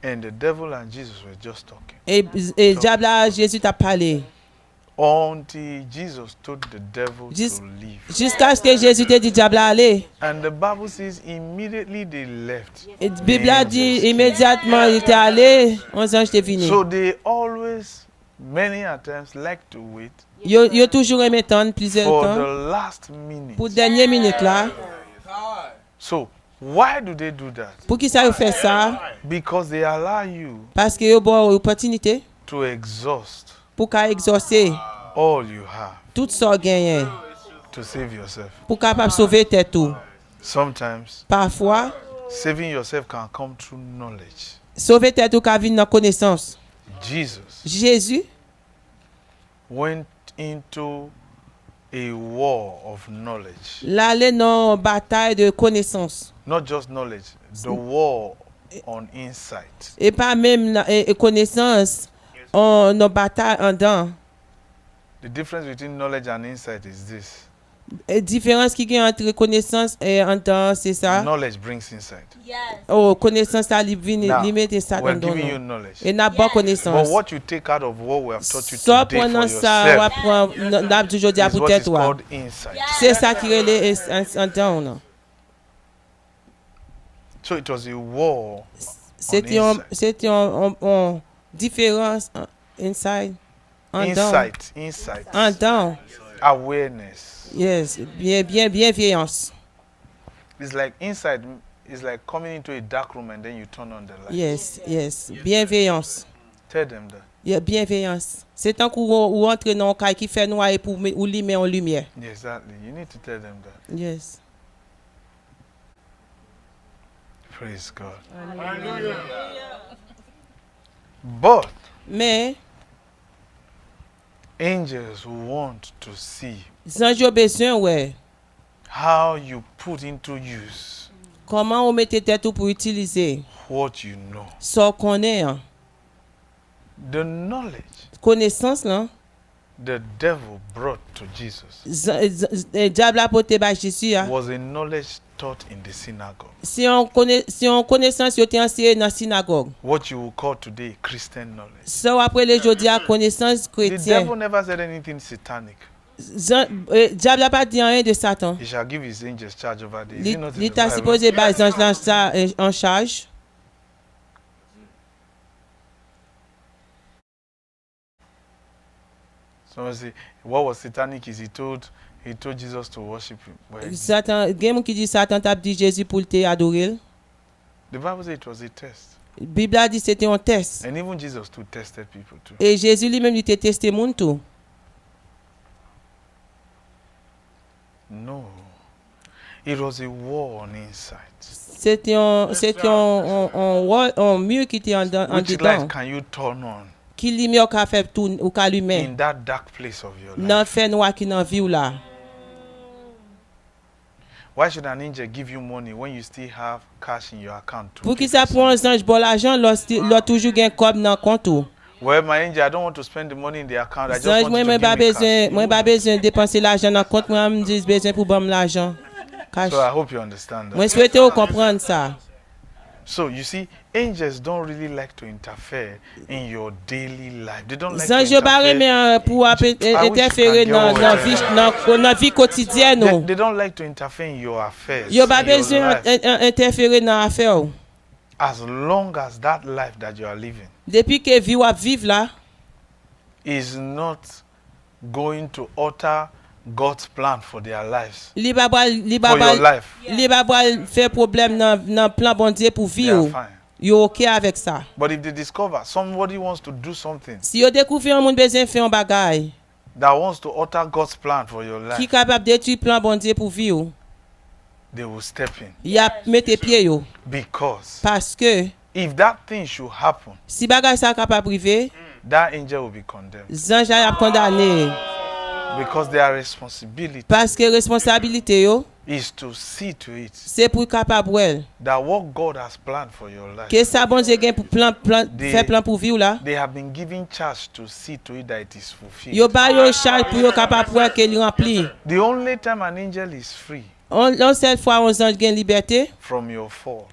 And the devil and Jesus were just talking. Et diable là Jésus t'a parlé. until Jesus told the devil Jus- to leave. Jusqu'à ce que Jésus te dit diable aller. And the Bible says immediately they left. Et la Bible a dit immédiatement il était allé, 11 anges étaient venus. So they always, many a times, like to wait Yo toujours aimé attendre plusieurs for temps the last minute. pour dernière minute là. So why do they do that? Pour qui ça vous fait ça? Because they allow you Parce que yo bon opportunité to exhaust pour qu'à exaucer all you have tout ça gagné to save yourself. pour capable sauver tête tout. Sometimes Parfois saving yourself can come through knowledge. sauver tête tout ka vinn dans connaissance. Jesus Jésus went into a war of knowledge. l'aller dans bataille de connaissance Not just knowledge, the war on insight. et pas même connaissance en dans bataille en dedans. The difference between knowledge and insight is this. Différence qui y a entre connaissance et en dedans, c'est ça. Knowledge brings insight. Oh, connaissance ça li Now, limite ça we're dans giving you nous. knowledge. Et n'a pas But connaissance. what you take out of what we have taught you Ça today for pendant ça, yourself on apprend n'a toujours dit à is what peut-être is toi. called insight. C'est ça qui relève en dedans. Non. So it was a war. C'était une différence inside en dedans. Insight. En dedans. Awareness. Yes, bienveillance. It's like insight is like coming into a dark room and then you turn on the light. Yes, bienveillance. Tell them that. Yeah, bienveillance. C'est un coup où entre dans un cas qui fait noir et pour ou lui met en lumière. Yeah, exactly. You need to tell them that. Yes. Praise God. Hallelujah. But Mais angels want to see sans j'ai besoin ouais. how you put into use Comment on mette tête pour utiliser what you know. ça qu'on est hein. The knowledge Connaissance là. the devil brought to Jesus Diable a porté ba Jésus hein. was a knowledge taught in the synagogue. Si on connaissance yo était enseigné dans synagogue. What you will call today Christian knowledge. Ça après les jodi à connaissance The chrétien. devil never said anything satanic. Diable a pas dit rien de Satan. He shall give his angels charge over thee. Is it not in Il the t'a Bible? supposé ba les anges là ça en charge. Someone say, what was satanic is he told Jesus to worship him. Well, Satan, game qui dit Satan t'a dit Jésus pour te adorer. the Bible says it was a test. Bible a dit c'était un test. And even Jesus too tested people too. Et Jésus lui-même il était testé moun tout. No. It was a war on insight. C'était un mur qui était en Which dedans. light can you turn on Qui lumière qu'a fait tout ou qu'a lui-même. in that dark place of your life? Nan fait noir qui nan vie ou là. Why should an angel give you money when you still have cash in your account? To Pour qui give ça to prend someone? un ange bon l'argent l'a toujours gain cob dans compte ou. Well, my angel, I don't want to spend the money in the account. I just Ange want moi you to moi give pas me besoin cash. moi pas besoin dépenser l'argent dans compte moi me dis besoin pour bon l'argent. Cash. So I hope you understand that. Moi souhaite ou comprendre ça. So you see, angels don't really like to interfere in your daily life. They don't like Ange to pas interfere. remet pour interférer dans vie quotidienne ou. They don't like to interfere in your affairs. Yo pas in your besoin life, interférer dans affaire ou. as long as that life that you are living Depuis que vie ou vivre là, is not going to alter God's plan for their lives, li ba for your life, faire problème dans plan bon Dieu pour they vivre. are fine. Yo OK avec ça. But if they discover somebody wants to do something Si yo découvrir un monde besoin faire un bagage that wants to alter God's plan for your qui life, capable détruire plan bon Dieu pour vivre, they will step in. y a mettre pied yo Because parce que if that thing should happen, si bagage ça capable privé, that angel will be condemned. ange a condamné Because their responsibility parce que responsabilité yo is to see to it c'est pour capable well. that what God has planned for your life, Que ça bon Dieu gain pour plan faire plan pour vivre là. they have been given charge to see to it that it is fulfilled. Yo ba yo charge pour yo capable pour que li rempli. The only time an angel is free On seule fois on ange gain liberté from your fall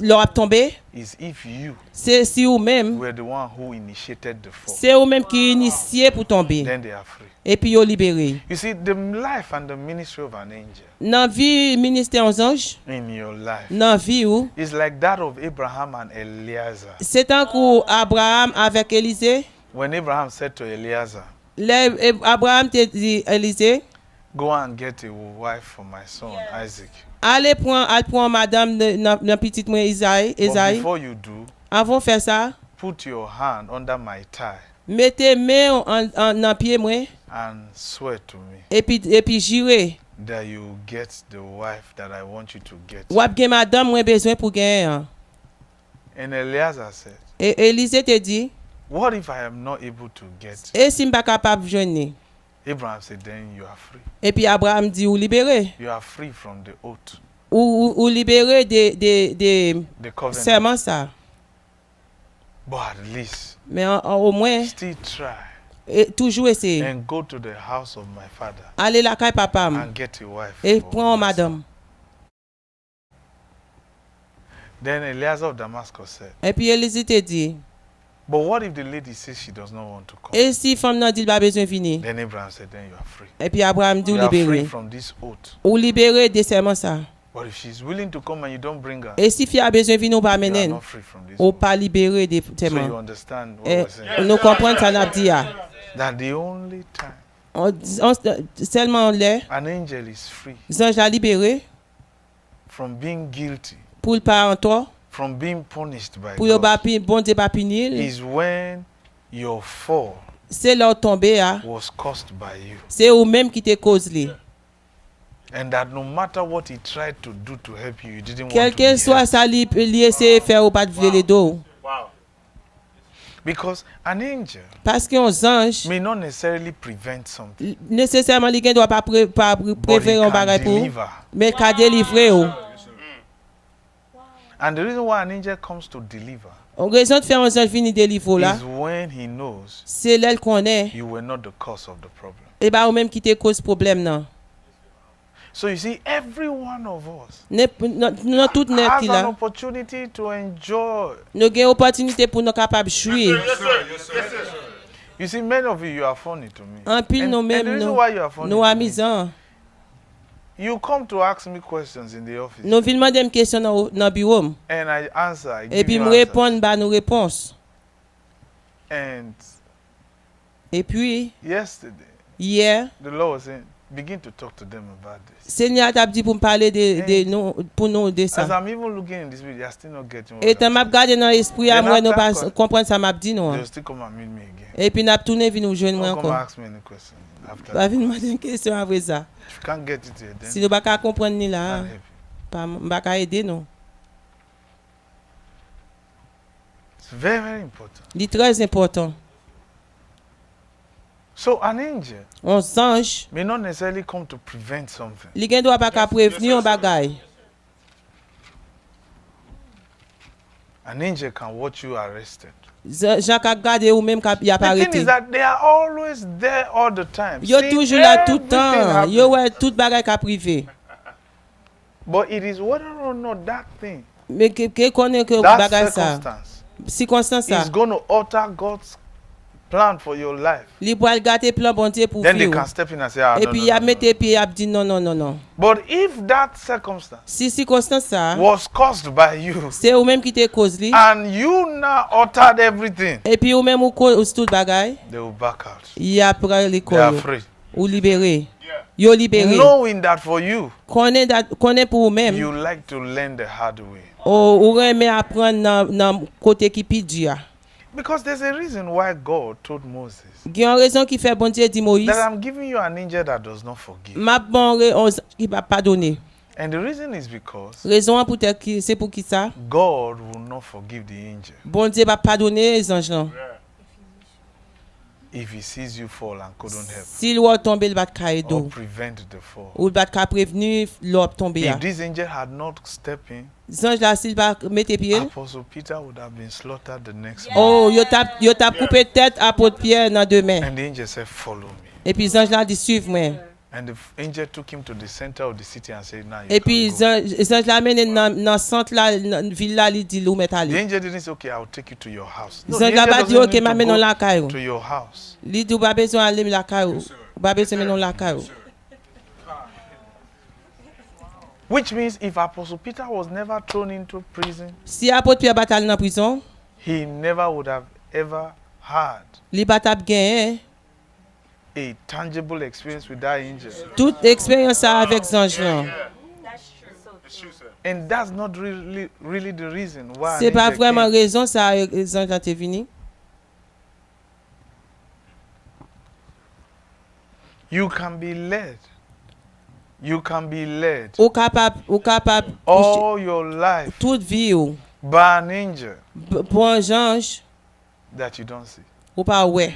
l'on a tombé, is if you c'est si ou même, were the one who initiated the fall. c'est ou même qui initié pour tomber. Then they are free. Et puis yo libéré. You see, the life and the ministry of an angel Dans vie ministère aux anges, in your life dans vie ou, is like that of Abraham and Eliezer. c'est un coup Abraham avec Élisée. When Abraham said to Eliezer, Abraham te dit Élisée, go and get a wife for my son Isaac. allez prendre madame dans petite moi But Isaïe. before you do, Avant faire ça, put your hand under my thigh mettez main en pied moi and swear to me et puis jurez. that you get the wife that I want you to get. Ou ap gen madame moi besoin pour gagner. And Eliezer said, Et Élisée te dit, what if I am not able to get? et si m'pas capable joindre. Abraham said, then you are free. Et puis Abraham dit ou libéré. You are free from the oath, Ou libéré de the covenant. serment ça. But at least Mais au moins, still try toujours essayer. and go to the house of my father Allez la caille papa and get a wife. et for prends my madame. son. Then Eliezer of Damascus said, Et puis Élisée te dit, but what if the lady says she does not want to come? et si femme nan dit pas besoin venir. Then Abraham said, then you are free. Et puis Abraham dit ou You are free libéré. from this oath. Ou libéré de serment ça. But if she's willing to come and you don't bring her, Et si fille a besoin venir ou pas you are mener. not free from this Ou oath. pas libéré de So you serment. understand what Et we're saying? nous comprenons ça n'a dit. That the only time Seulement les an angel is free anges la libéré from being guilty, pour le pas en tort, from being punished by pour le God, bon Dieu pas punir. is when your fall C'est là où tomber à. was caused by you. C'est ou même qui te cause li. And that no matter what he tried to do to help you, you didn't Quel want to que be soit helped. ça li essayer faire ou pas de vle les dos. Because an angel Parce qu'un ange may not necessarily prevent something, nécessairement li gen doit pas but he préférer un can bagay pour deliver. mais ka délivrer ou. And the reason why an angel comes to deliver En raison de faire un ange vini délivrer là, is when he knows c'est l'elle connaît you were not the cause of the problem. et ba ou même qui te cause problème nan. So you see, every one of us Non tout net has qui an là. opportunity to enjoy. Nous gen opportunité pour nous capable jouer. You see, many of you are funny to me. En pile nous And the même reason why you are funny nous to me, amusant. you come to ask me questions in the office, Nous vinn demander une question dans bureau and I answer. I et give puis you me answers. répondre ba nos réponses. And Et puis yesterday, hier the Lord was saying, begin to talk to them about this. Seigneur t'a dit pour me parler de nous pour nous de As ça. I'm even looking in this video, they are still not getting what Et I'm tant m'a saying. regardé dans l'esprit à Then moi nous after pas quoi? comprendre ça m'a dit non. They'll still come and meet me again. Et puis n'a tourné venir nous joindre Don't come encore. ask me any question after. Pas venir demander une question après ça. If you can't get it here, then Si nous pas qu'à comprendre ni I là, can't help you. pas m'pa qu'à aider non. It's very, very important. C'est très important. So an angel On ange, may not necessarily come to prevent something, li gen doit pas qu'à prévenir un bagay. an angel can watch you arrested. Jean ka garder ou même y a pas The thing arrêté. is that they are always there all the time. Yo seeing toujours là tout le everything temps. happen. Yo ouais tout bagay ka privé. But it is whether or not that thing, Mais que connaît que that bagay ça. circumstance, Circonstance ça. is going to alter God's plan for your life. Li boal gâter plan bon Dieu pour Then they vivre. can step in and say, ah, Et no, puis no, y a no, mette no. pied a dit non non non non. But if that circumstance Si circonstance ça, was caused by you, c'est ou même qui te cause li. and you now altered everything, Et puis ou même ou cause tout bagay, they will back out. y a prend They are l'école free. ou libéré. Yo libéré. Knowing that for you, Connaît pour ou même. you like to learn the hard way. Ou remet apprendre dans côté qui pi dia. Because there's a reason why God told Moses Il y a une raison qui fait bon Dieu dit Moïse, that I'm giving you an angel that does not forgive. m'a bon qui va pardonner. And the reason is because Raison pour c'est pour qui ça? God will not forgive the angel Bon Dieu va pardonner les anges là. if he sees you fall and couldn't help S'il va tomber il va te or cailler prevent the fall. ou il va te prévenir l'op tomber. If this angel had not stepped in, Les anges là s'il va mettre pied. Apostle Peter would have been slaughtered the next morning. Oh, yo t'a coupé tête apôtre Pierre dans deux mains. And the angel said, follow me. Et puis les anges là dit suivre moi. And the angel took him to the center of the city and said, now you Et can puis, go. ange la mène dans centre la, dans ville là, il dit, où mettre The aller. angel didn't say, okay, I'll take you to your house. No, Ange the la angel pas dit, doesn't ok, need m'a to mène dans go la caillou. to your house. Il dit, pas besoin d'aller dans la caillou. Pas besoin de dans la caillou. Which means if Apostle Peter was never thrown into prison, Si apôtre Pierre bat dans prison, he never would have ever had li bat ap gagné a tangible experience with that angel. toute expérience ça avec ange là. It's true, sir. And that's not really the reason why an C'est pas angel vraiment came. raison ça ange là t'est venu. You can be led. You can be led Ou capable all your life toute vie ou by an angel pour un ange that you don't see. ou pas ouais.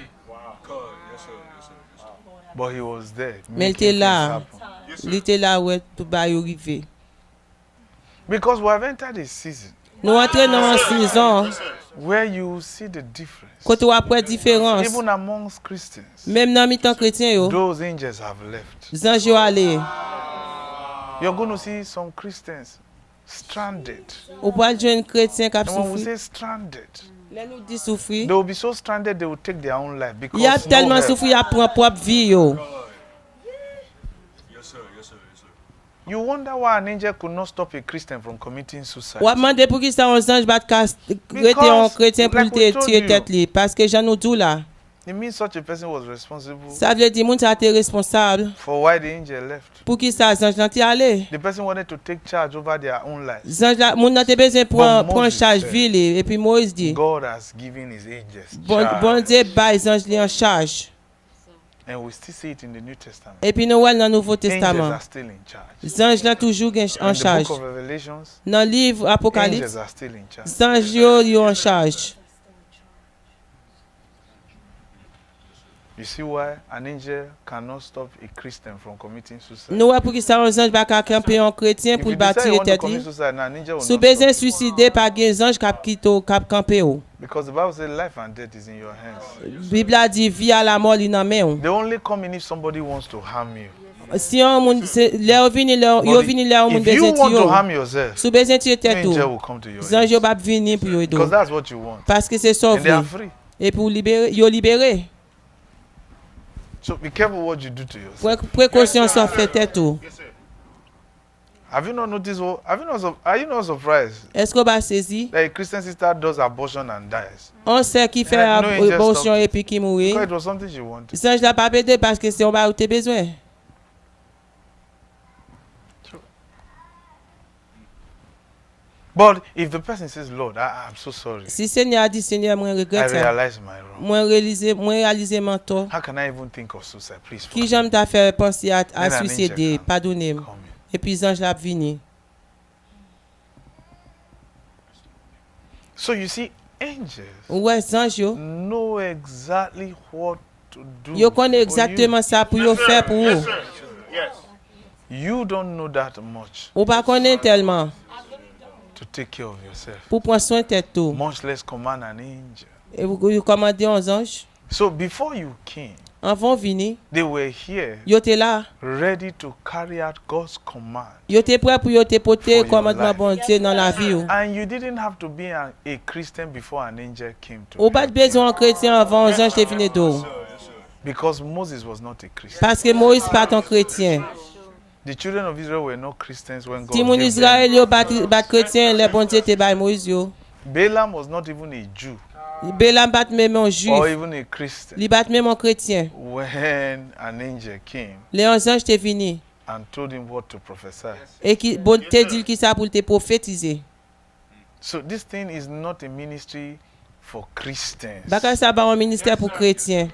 But he was there. Mais il making était things là. happen. Il était là ouais tout ba y arrivé. Because we have entered a season Nous entrons dans une saison where you will see the difference. côté ou après différence. Even amongst Christians, Même dans mi-temps chrétien yo, those angels have left. ange yo aller. You're going to see some Christians stranded. Ou pas jeune chrétien qui a And when we souffert. say stranded, Là nous dit souffrir. they will be so stranded they will take their own life because Il y a no tellement help. souffert, il a prend propre vie yo. You wonder why an angel could not stop a Christian from committing suicide. Ou a demandé pour qui ça un ange bat rete un chrétien pour like we te told tuer you, tête li parce que j'en nous dit là. It means such a person was responsible Ça veut dire moun ça été responsable for why the angel left. pour qui ça ange là t'y aller. The person wanted to take charge over their own life. Ange là moun n'a te besoin prendre But Moses charge said, vie li. Et puis Moïse dit God has given his angels bon charge. Dieu ba les anges li en charge. And we still see it in the New Testament. Et puis nous voyons dans le Nouveau Angels Testament. are still in charge. Les anges là toujours en In the charge. book of Revelations, Dans le livre angels Apocalypse, are still in charge. les anges yo en charge. You see why an angel cannot stop a Christian from committing suicide? Nous voyons pour qui ça un ange ba ka camper un chrétien If pour you le decide you bâtir want to tête commit li. suicide, an angel will Sous not besoin stop. suicider par des anges cap camper ou. Because the Bible says life and death is in your hands. Bible a dit vie à la mort li nan men ou. They only come in if somebody wants to harm you. Si on moun leur vini leur yo But vini leur moun if you besoin want to ti harm yo. yourself, Sous besoin ti the tête angel ou. will come to your Les anges yo aid. pas venir pour yo Because aider. that's what you want. Parce que c'est And they are sauvé. free. Et pour libérer yo libéré. So be careful what you do to yourself. Précaution soit fait tête ou. Have you not noticed? Are you not surprised Est-ce qu'on va saisir? that a Christian sister does abortion and dies? On sait qui fait No angel abortion stopped et puis qui mourit. Because it was something she wanted. Les anges la pas aider parce que c'est on va où t'es besoin. But if the person says, Lord, I'm so sorry. Si Seigneur a dit Seigneur moi I regrette ça. realize my wrong. Moi réaliser mon tort. How can I even think of suicide? Please Qui forgive j'aime t'a fait penser à Then an suicider, angel come. pardonnez me. moi. Come in. Et puis les anges la vini. So you see, angels Ouais, les anges yo, know exactly what to do. yo connaît for you. exactement ça pour yo faire pour vous. Yes. You don't know that much Ou pas connaît tellement to take care of yourself. pour prendre soin de tête tout. Much less command an angel. Et vous commandez aux anges, So before you came, avant vini, they were here yo te là, ready to carry out God's command. yo te prêt pour yo te For porter your commandement life. bon Dieu dans la vie ou. And you didn't have to be a Christian before an angel came to Ou pas help de besoin en chrétien avant les anges te vini d'eau. Because Moses was not a Christian. Parce que Moïse pas ton chrétien. The children of Israel were not Christians when God Si mon gave Israël them. yo bat chrétien, les bon Dieu te bay Moïse yo. Balaam was not even a Jew Balaam bat même un or juif, even a Christian li bat même un chrétien. when an angel came Les anges te vini and told him what to prophesy. et qui bon te dit qui ça pour te prophétiser. So this thing is not a ministry for Christians. Baka ça ba un ministère pour chrétiens.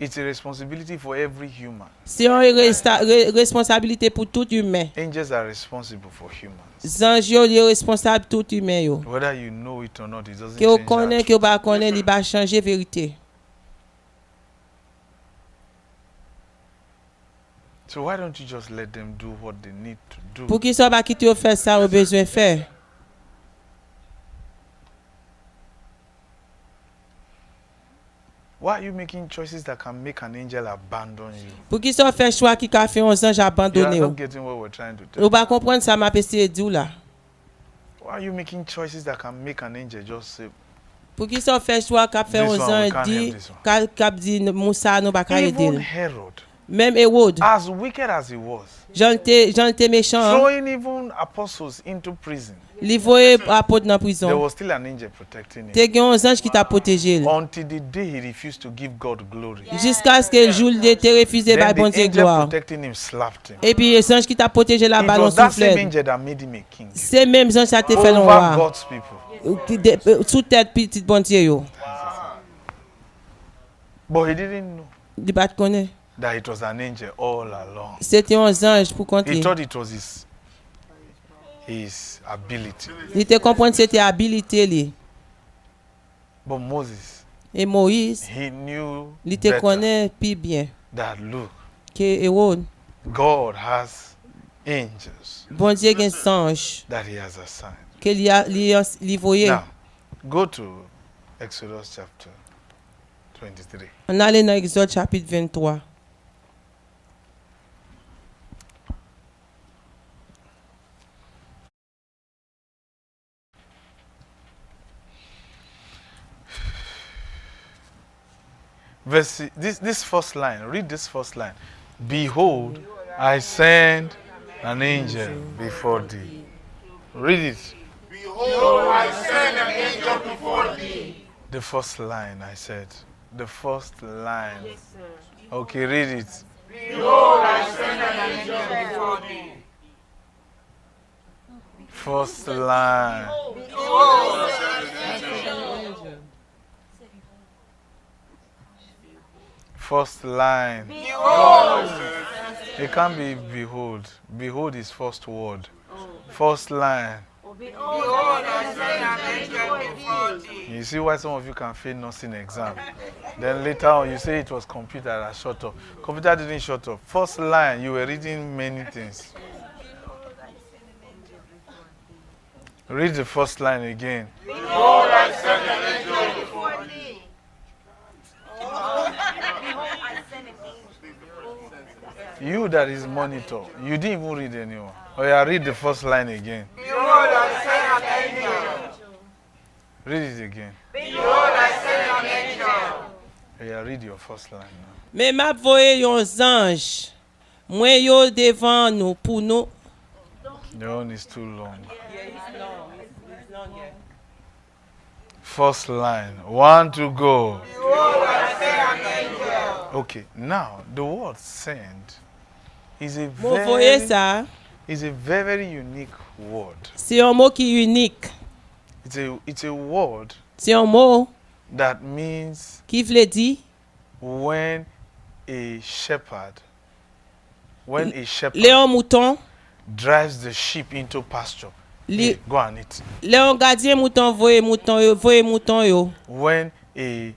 It's a responsibility for every human. C'est une responsabilité pour tout humain. Angels are responsible for humans. Les anges yo li responsable tout humain yo. Whether you know it or not, it doesn't Que vous change connaissez, that. que vous pas connaissez, il va changer vérité. So why don't you just let them do what they need to do? Pour qui ça va quitter au faire ça au besoin faire. Why are you making choices that can make an angel abandon you? Pour qui ça fait choix qui a fait un ange You are abandonné? not getting what we're trying to tell Ou you. pas comprendre ça m'a essayé de dire là. Why are you making choices that can make an angel just say, Pour qui ça fait choix qui a fait This un one, we ange can't dit help this one. qu'a dit Moussa nous pas even aider. Herod, Même Hérode, as wicked as he was, Jean était méchant, hein. throwing even apostles into prison, Il voyait apôtre dans there prison. was still an angel protecting him. T'es un ange qui t'a protégé. Until the day he refused to give God glory. Jusqu'à ce que le jour il était refusé par Then bon the Dieu angel gloire. protecting him slapped him. Et puis les anges qui t'a protégé la It ballon was that same soufflé. angel that made him a king C'est même ange qui a fait le over roi. God's people. Sous tête petite bon Dieu yo. But he didn't know Il pas te connaît. that it was an angel all along. C'était un ange pour He compter. thought it was his ability. Il était comprendre c'était habilité li. But Moses, Et Moïse, he knew il te better connaît plus bien that look, que Hérode. God has angels Bon Dieu gen ange that he has assigned. que li voyé. Now, go to Exodus chapter 23. On allait dans Exode chapitre 23. This first line, read this first line. Behold, I send an angel before thee. Read it. Behold, I send an angel before thee. The first line, I said. The first line. Okay, read it. Behold, I send an angel before thee. First line. First line. It can't be behold. Behold is first word. First line. You see why some of you can fail nursing exam. Then later on you say it was computer that shut up. Computer didn't shut up. First line, you were reading many things. Read the first line again. Behold, I send an angel before thee. You that is monitor, you didn't even read anyone. Oh yeah, read the first line again. Behold, I send an angel. Read it again. Behold, I send an angel. Oh yeah, read your first line now. Mais m'a voyé yon ange. Moi yo devant nous pour nous. The one is too long. First line. One to go. Okay, now the word send is a Moi voyé very, ça. is a very unique word. C'est un mot qui est unique. It's a word C'est un mot that means qui veut dire when a shepherd Léon mouton. drives the sheep into pasture. Li- Hey, go on it. Léon gardien mouton voyé mouton yo. When a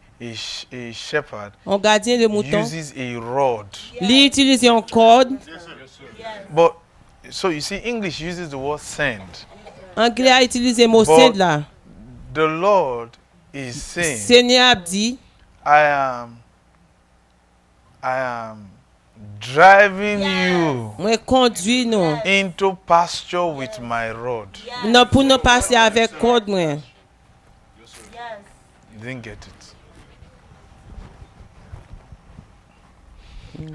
shepherd On gardien de mouton. uses a rod. Li utilise un corde. But so you see, English uses the word send. Anglais a utilisé mot But- send là. The Lord is saying, Seigneur a dit, I am driving you moi conduis nous. into pasture with my rod. Non pour nous passer avec corde moi. You didn't get it.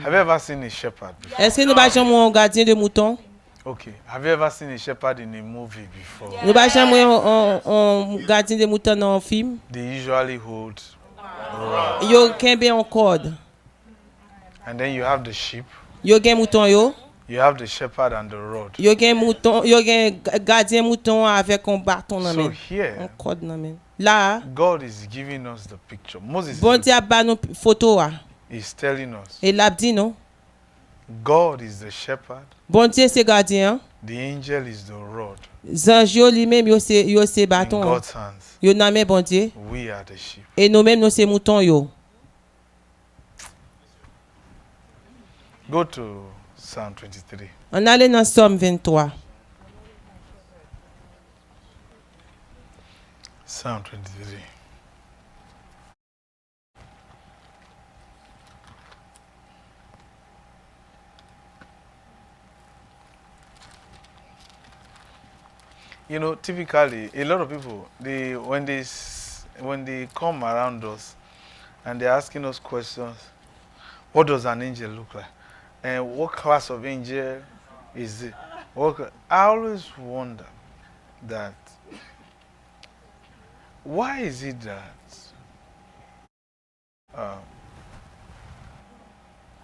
Have you ever seen a shepherd before? Est-ce que nous pas jamais un gardien de mouton? Okay. Have you ever seen a shepherd in a movie before? Nous pas jamais un gardien de mouton dans un film. They usually hold, Yo kembe un corde. and then you have the sheep, Yo gen mouton yo. you have the shepherd and the rod. Yo gen mouton, yo gen gardien mouton avec un bâton dans So main. Un here, corde dans main. Là, God is giving us the picture. Moses bon Dieu a ba nous photo a. is telling us, Et l'a dit non. God is the shepherd, Bon Dieu c'est gardien. the angel is the rod. Zanj yo lui-même yo c'est In bâton. God's hands, Yo nan men bon Dieu. we are the sheep. Et nous même nous c'est mouton yo. Go to Psalm 23. On allait dans Somme 23. Psalm 23. You know, typically, a lot of people, when they come around us and they're asking us questions, what does an angel look like? And what class of angel is it? I always wonder that, why is it that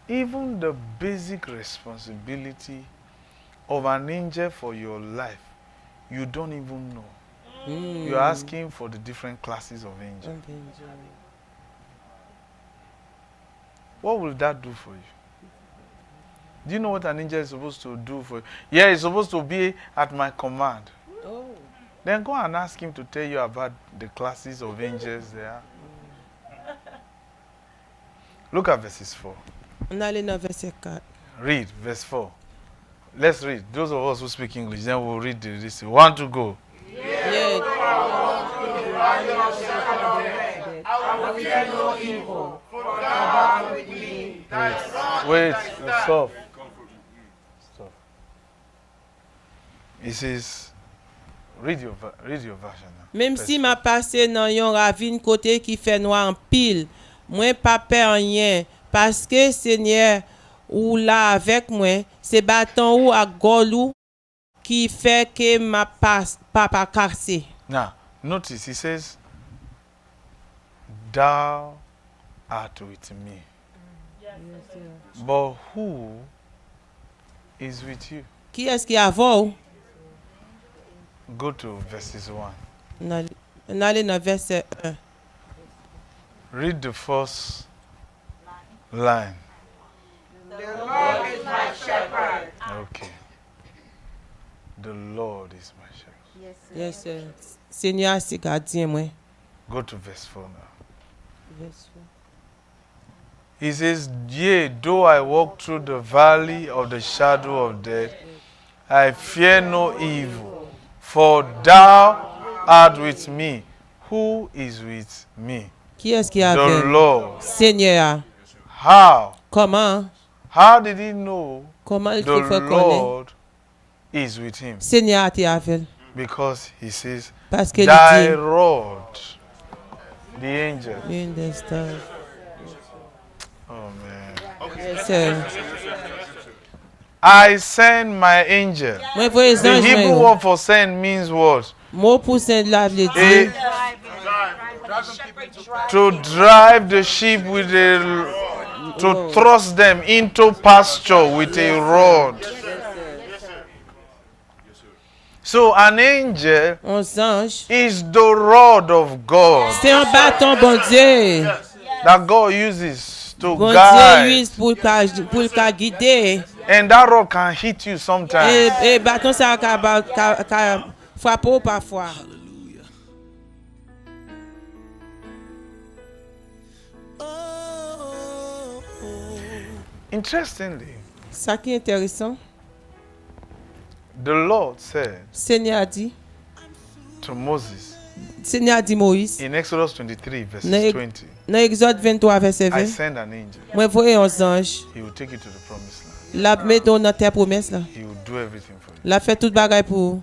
even the basic responsibility of an angel for your life, you don't even know. You're asking for the different classes of angels. What will that do for you? Do you know what an angel is supposed to do for you? Yeah, it's supposed to be at my command. Oh. Then go and ask him to tell you about the classes of angels there. Look at verses 4. On allait dans verset 4. Read verse 4. Let's read. Those of us who speak English, then we'll read this. 1 to go. Yeah. Wait, stop. Stop. It says, read your version now. Même Verse si 4. m'a passé dans yon ravine côté qui fait noir en pile, moi pas peur rien parce que Seigneur ou là avec moi, c'est bâton ou à golou qui fait que ma passe pas cassé. Now, notice he says, thou art with me. But who is with you? Qui est-ce qui a avant? Go to verses 1. On allait dans verset 1. Read the first line. Okay. The Lord is my shepherd. Yes, sir. Seigneur c'est gardien moi. Go to verse 4 now. Verset 4. He says, yea, though I walk through the valley of the shadow of death, I fear no evil, for thou art with me. Who is with me? Qui est-ce qui a The avec? Lord. Seigneur. How? Comment? How did he know Comment il the faut faire connaître? Lord is with him? Seigneur a été avec. Because he says, Parce que thy il rod, the angel. dit, you understand? Oh man. Yes, sir. I send my angel. Moi voyez The ange Hebrew moi. word for send means what? Mot pour saint la veut Eh, dire to drive the sheep with a, to thrust them into pasture with a rod. So an angel un ange. is the rod of God C'est un bâton bon Dieu. that God uses to Bon Dieu guide. use pour le guider. And that rod can hit you sometimes. Et bâton ça ka frapper parfois. Interestingly, Ça qui est intéressant, the Lord said Seigneur a dit, to Moses Seigneur a dit Moïse, in Exodus 23 verses Ne- 20, dans Exode 23 verset I 20, send an angel. moi voyez un ange, He will take you to the promised land. la met dans terre promesse là. He will do everything for you. La fait toute bagaille pour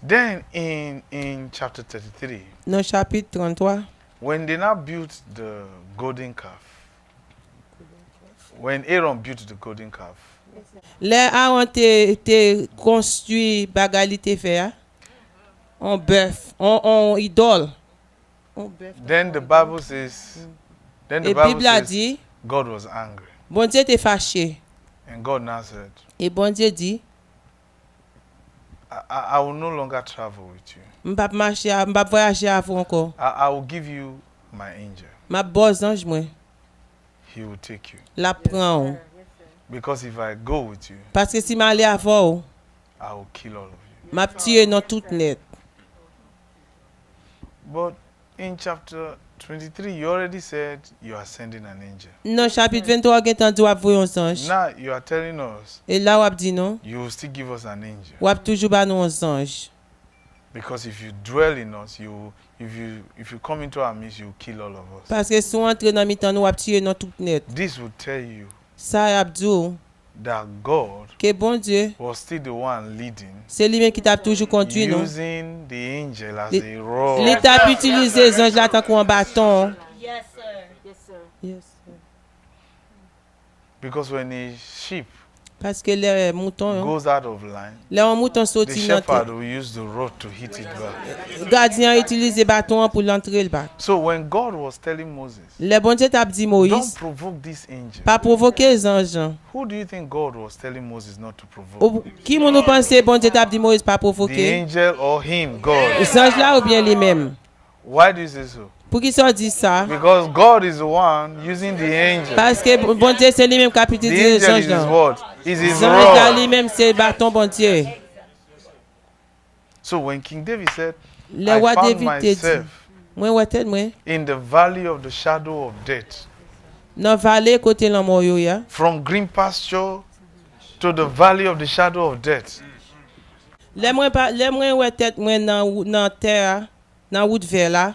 Then in chapter 33, dans chapitre 33, when they now built the golden calf, when Aaron built the golden calf, les Aaron te construit bagaille te fait en bœuf, en idole. En bœuf. then the Bible says, then the Et Bible Bible a says dit, God was angry. bon Dieu t'est fâché. And God now said, Et bon Dieu dit, I will no longer travel with you. m'pa marcher, m'pa voyager avec encore. I will give you my angel. Ma boss ange moi, He will take you. la prend. Because if I go with you, Parce que si m'aller avant, I will kill all of you. m'a tué dans toute net. But in chapter 23, you already said you are sending an angel. Dans chapitre 23, gen tan di wap voyon ange. Now you are telling us Et là wap di non, you will still give us an angel. wap toujou ba nou ange. Because if you dwell in us, if you come into our midst, you will kill all of us. Parce que si on entre dans mi tan nou wap tué dans toute net. This will tell you Ça ap di ou, that God que bon Dieu, was still the one leading, c'est lui-même qui t'a toujours conduit, non? using the angel as Les- a rod. Il t'a utilisé les anges là tant qu'on bâton. Yes, sir. Yes, sir. Yes. Because when a sheep Parce que les moutons, goes out of line, les moutons the sortent dans shepherd will use the rod to hit it back. le gardien utilise les bâtons pour l'entrer le bac. So when God was telling Moses, Le bon Dieu t'a dit don't Moïse, provoke this angel, pas provoquer les anges. who do you think God was telling Moses not to provoke? Ou- Qui nous pensait bon Dieu t'a dit Moïse pas The provoquer? angel or him, God? Les anges là ou bien lui-même? Why do you say so? Pour qui ça dit ça? Because God is the one using the angel. Parce que bon Dieu c'est lui-même qui a The utilisé les angel anges is his là. what? Is his Les anges là rod. lui-même c'est bâton bon Dieu. So when King David said, Le I roi found David t'a dit, myself moi ouais tête moi, in the valley of the shadow of death, dans vallée côté la mort yo ya. from green pasture to the valley of the shadow of death. Les moi ouais tête moi dans terre, dans route vers là.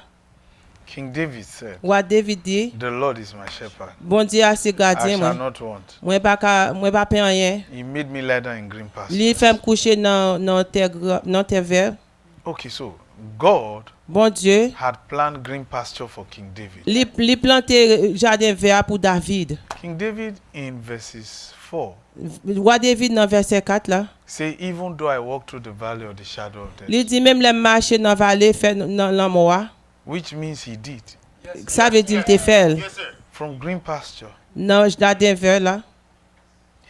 King David said, Roi David dit, the Lord is my shepherd. bon Dieu a ses I gardiens shall moi. not want. Moi pas payer rien. He made me lie down in green pasture. Lui fait me coucher dans terre vert. Okay, so God Bon Dieu, had planned green pasture for King David. lui planter jardin vert pour David. King David in verses 4 Roi David dans verset 4 là, say, even though I walk through the valley of the shadow of death, il dit même les marcher dans vallée fait dans la mort. which means he did. Ça veut dire il te fait From green pasture, dans jardin vert là.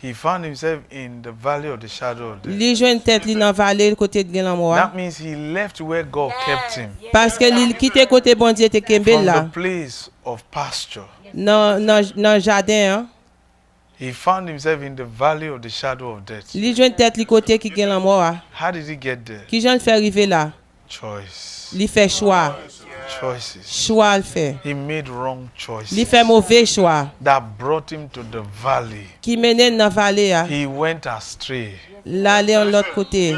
he found himself in the valley of the shadow of death. Il joue une tête li dans vallée côté de la mort. That means he left where God kept him. Parce que il quitte côté bon Dieu te kembe From là. the place of pasture, Dans jardin hein. he found himself in the valley of the shadow of death. Il joue une tête li côté qui gen la mort. How did he get there? Qui j'en fait arriver là? Choice. Il fait choix. Choices. Choix le fait. He made wrong Il choices fait mauvais choix. that brought him to the valley. Qui mène dans vallée hein. He went astray L'aller en l'autre côté.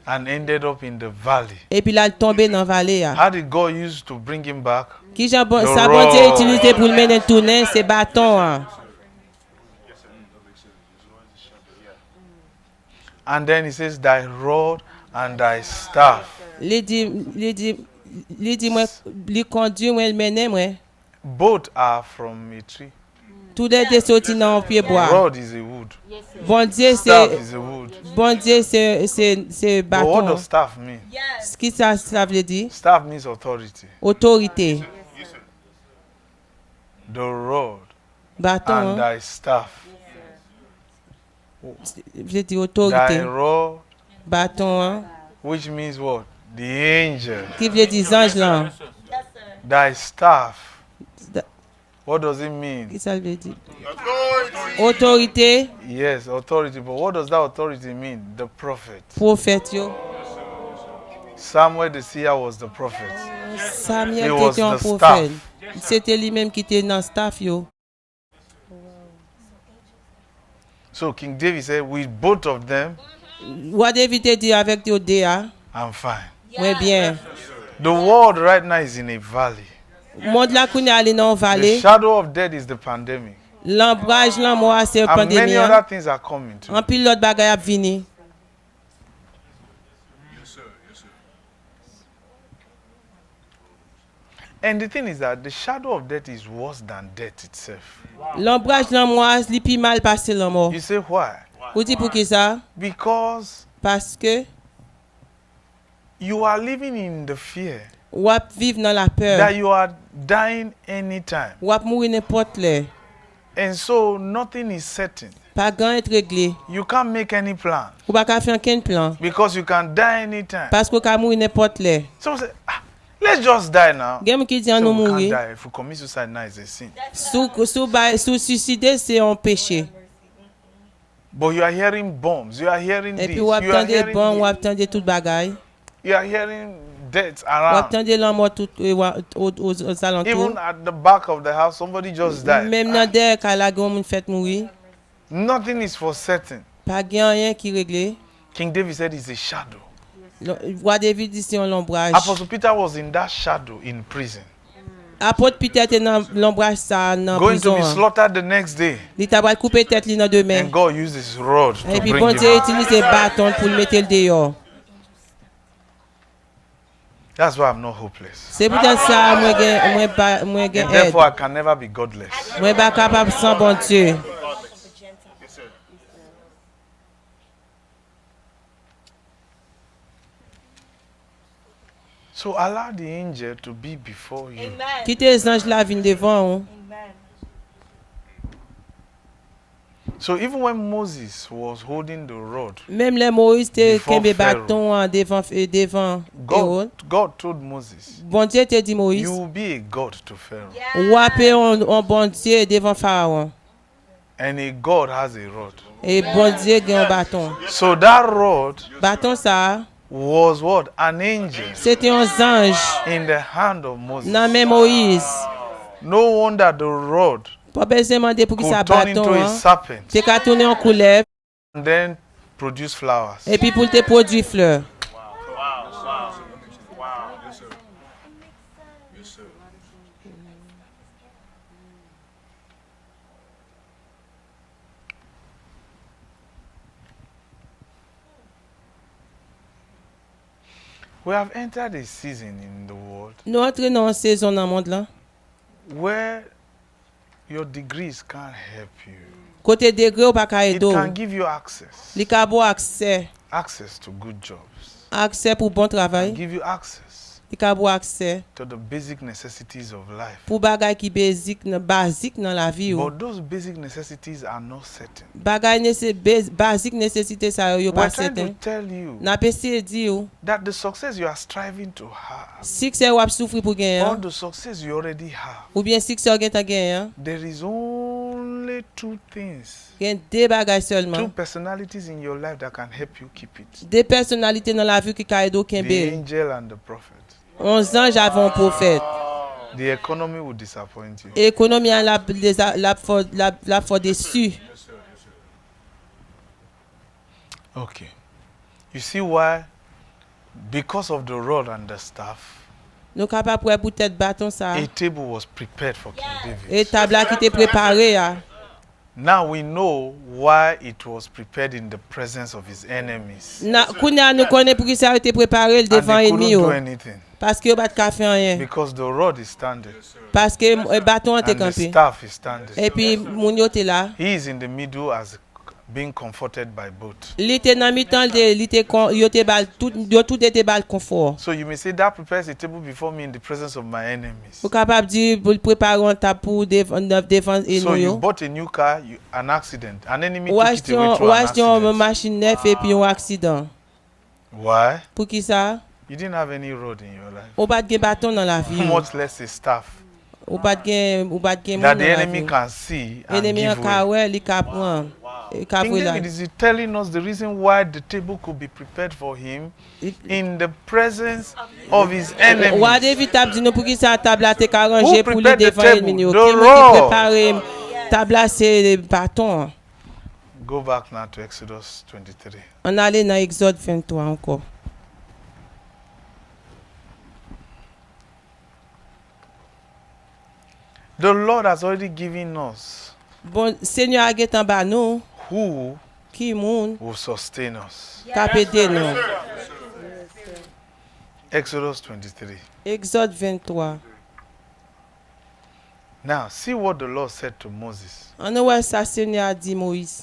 and ended up in the valley. Et puis là il tombé dans vallée hein. How did God use to bring him back? Qui j'en The ça bon Dieu rod. utilisé pour le mener tourner c'est bâton hein. And then he says, thy rod and thy staff. Il dit moi il conduit moi il mène moi. Both are from a tree. Tous les deux sortis dans un pied bois. Rod is a wood. Bon Dieu Staff c'est is a wood. bon Dieu c'est But what bâton. does staff mean? Ce qui ça veut dire Staff means authority. autorité. The rod Bâton and hein. thy staff. Je dis Thy autorité. rod, Bâton hein. which means what? The angel. Qui veut dire ange là. Thy staff. Da- What does it mean? Qui ça veut dire? Autorité, Yes, authority. But what does that authority mean? The prophet. prophète yo. Samuel the seer was the prophet. Samuel He was était un the prophète. C'était lui-même qui était dans le staff yo. So King David said, with both of them, Roi David te dit avec yo déa, I'm fine. ouais bien. The world right now is in a valley. Monde la kounya ali dans The vallée. shadow of death is the pandemic. L'ombrage là moi c'est And many pandémie. other things are coming too. En pile l'autre bagay ap vini. And the thing is that the shadow of death is worse than death itself. L'ombrage là moi li pi mal passé la mort. You say why? Ou dit pour qui ça? Because Parce que you are living in the fear ou ap vivre dans la peur. that you are dying anytime. Ou ap mourir n'importe l'heure. And so nothing is certain. Pas grand être réglé. You can't make any plan Ou pas faire aucun plan. because you can die anytime. Parce qu'on ka mourir n'importe l'heure. Someone say, let's just die now. Gen qui dit on So nous we can't mourir. die. If we commit suicide now, it's a sin. Sous suicider c'est un péché. But you are hearing bombs. You are hearing Et this. puis ou You are attendez hearing bon, ou this. attendez toute bagaille. You are hearing deaths Ou around. attendez la mort tout aux alentours. Even at the back of the house, somebody just died. Même dans derrière ka la gon moun fait mourir. Nothing is for certain. Pas gen rien qui réglé. King David said it's a shadow. Roi David dit c'est un ombrage. Apostle Peter was in that shadow in prison. Apôtre Peter était dans l'embrase ça dans going to prison. be slaughtered the next day. Il t'a pas coupé tête li dans demain. And God used his rod Et to puis bring bon him Dieu out. utilise bâton pour le mettre le dehors. That's why I'm not hopeless. C'est pourtant ça moi And aide. therefore, I can never be godless. Moi pas capable sans bon Dieu. Yes, sir. So allow the angel to be before you. Quittez les anges là viennent devant. Hein. So even when Moses was holding the rod, Même les Moïse te Before kembe Pharaoh. bâton hein, devant Aaron. God told Moses, Bon Dieu te dit Moïse, you will be a god to Pharaoh. ou apé on bon Dieu devant Pharaon. And a god has a rod. Et bon Dieu gagne un bâton. So that rod Bâton ça, was what? An angel c'était un ange in the hand of Moses. dans même Moïse. No wonder the rod Pas besoin demander pour qui ça could turn bâton. into a Hein. serpent C'est qu'à tourner en couleur and then produce flowers. et puis pour te produire fleurs. Yes, sir. Yes, sir. We have entered a season in the world Nous entrons dans une saison dans le monde là. where your degrees can't help you. Côté degré ou pas qu'à It aider. can give you access. Li ka bo accès. Access to good jobs. Accès pour bon It can travail. give you access Li ka bo accès to the basic necessities of life. pour bagay qui basique dans la vie ou. But those basic necessities are not certain. Bagay basique nécessité ça yo pas We're trying to certain. tell you N'a pas essayé di ou that the success you are striving to have, succès ou ap souffrir pour gagner or hein, the success you already have, ou bien succès ou gen ta gagner hein. there is only two things, Gen deux bagay two seulement. personalities in your life that can help you keep it. Deux personnalités dans la vie qui ka aido The kembe. angel and the prophet. 11 anges avant prophète. The economy will disappoint you. Économie la for déçu. Okay. You see why? Because of the rod and the staff, Nous capable pour tête bâton ça. a table was prepared for King Et David. table là qui était préparé à. Now we know why it was prepared in the presence of his enemies. Na kounya nous connaît pour qui ça a été préparé And devant they couldn't ennemi do yo. anything Parce que pas de faire rien. because the rod is standing Parce que bâton était and the campé. staff is standing. Et puis moun yo était là. He is in the middle as being comforted by both. Li était dans mi-temps de li était yo était bal tout était bal confort. So you may say that prepares a table before me in the presence of my enemies. Vous capable dire pour préparer un table pour défendre So ennemi you yo. bought a new car, an accident, an enemy Ou took it away through ou an acheter une accident. machine neuve et puis un accident. Why? Pour qui ça? You didn't have any road in your life, Ou pas de bâton dans la vie. much less a staff Ou pas de moun that dans the la enemy vie. can see and Ennemi give an ka way. wè li ka pran. E ka King vwe la. David is telling us the reason why the table could be prepared for him in the presence of his Wa enemies. David tap di nou pou ki sa tab la te ka Who ranje pou li prepared the devan table? ennemi yo. The Ki moun ki rod. prepare tab la se bâton. Go back now to Exodus 23. An ale nan Exode 23 anko. The Lord has already given us Bon, Seigneur a get an ba nou, who ki moun will sustain us. kap ede nou. Exodus 23. Exode 23. Now, see what the Lord said to Moses. An nou wè sa Seigneur a di Moïse.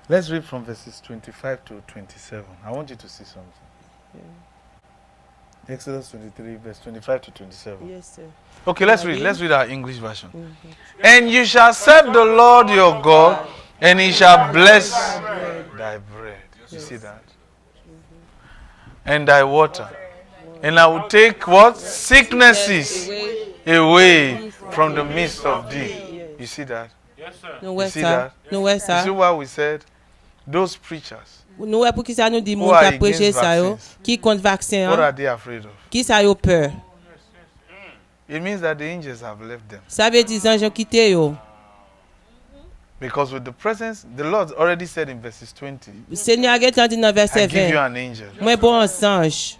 Let's read from verses 25 to 27. I want you to see something. Exodus 23, verse 25 to 27. Yes, sir. Okay, let's read. Let's read our English version. And you shall serve the Lord your God, and he shall bless thy bread. You see that? And thy water. And I will take what? Sicknesses away from the midst of thee. You see that? Nou wè You see sa. that? Nou wè You sa. see why we said those preachers, Nou wè pou ki sa nou di Who moun are ka preche against sa yo. vaccines? Ki kont vaksin what an. are they afraid of? Ki sa yo peur. It means that the angels have left them. Sa ve di zanj yo kite yo. Because with the presence, the Lord already said in verses 20, Seigneur a dit dans I verset give you 20. an angel. Moi bon ange.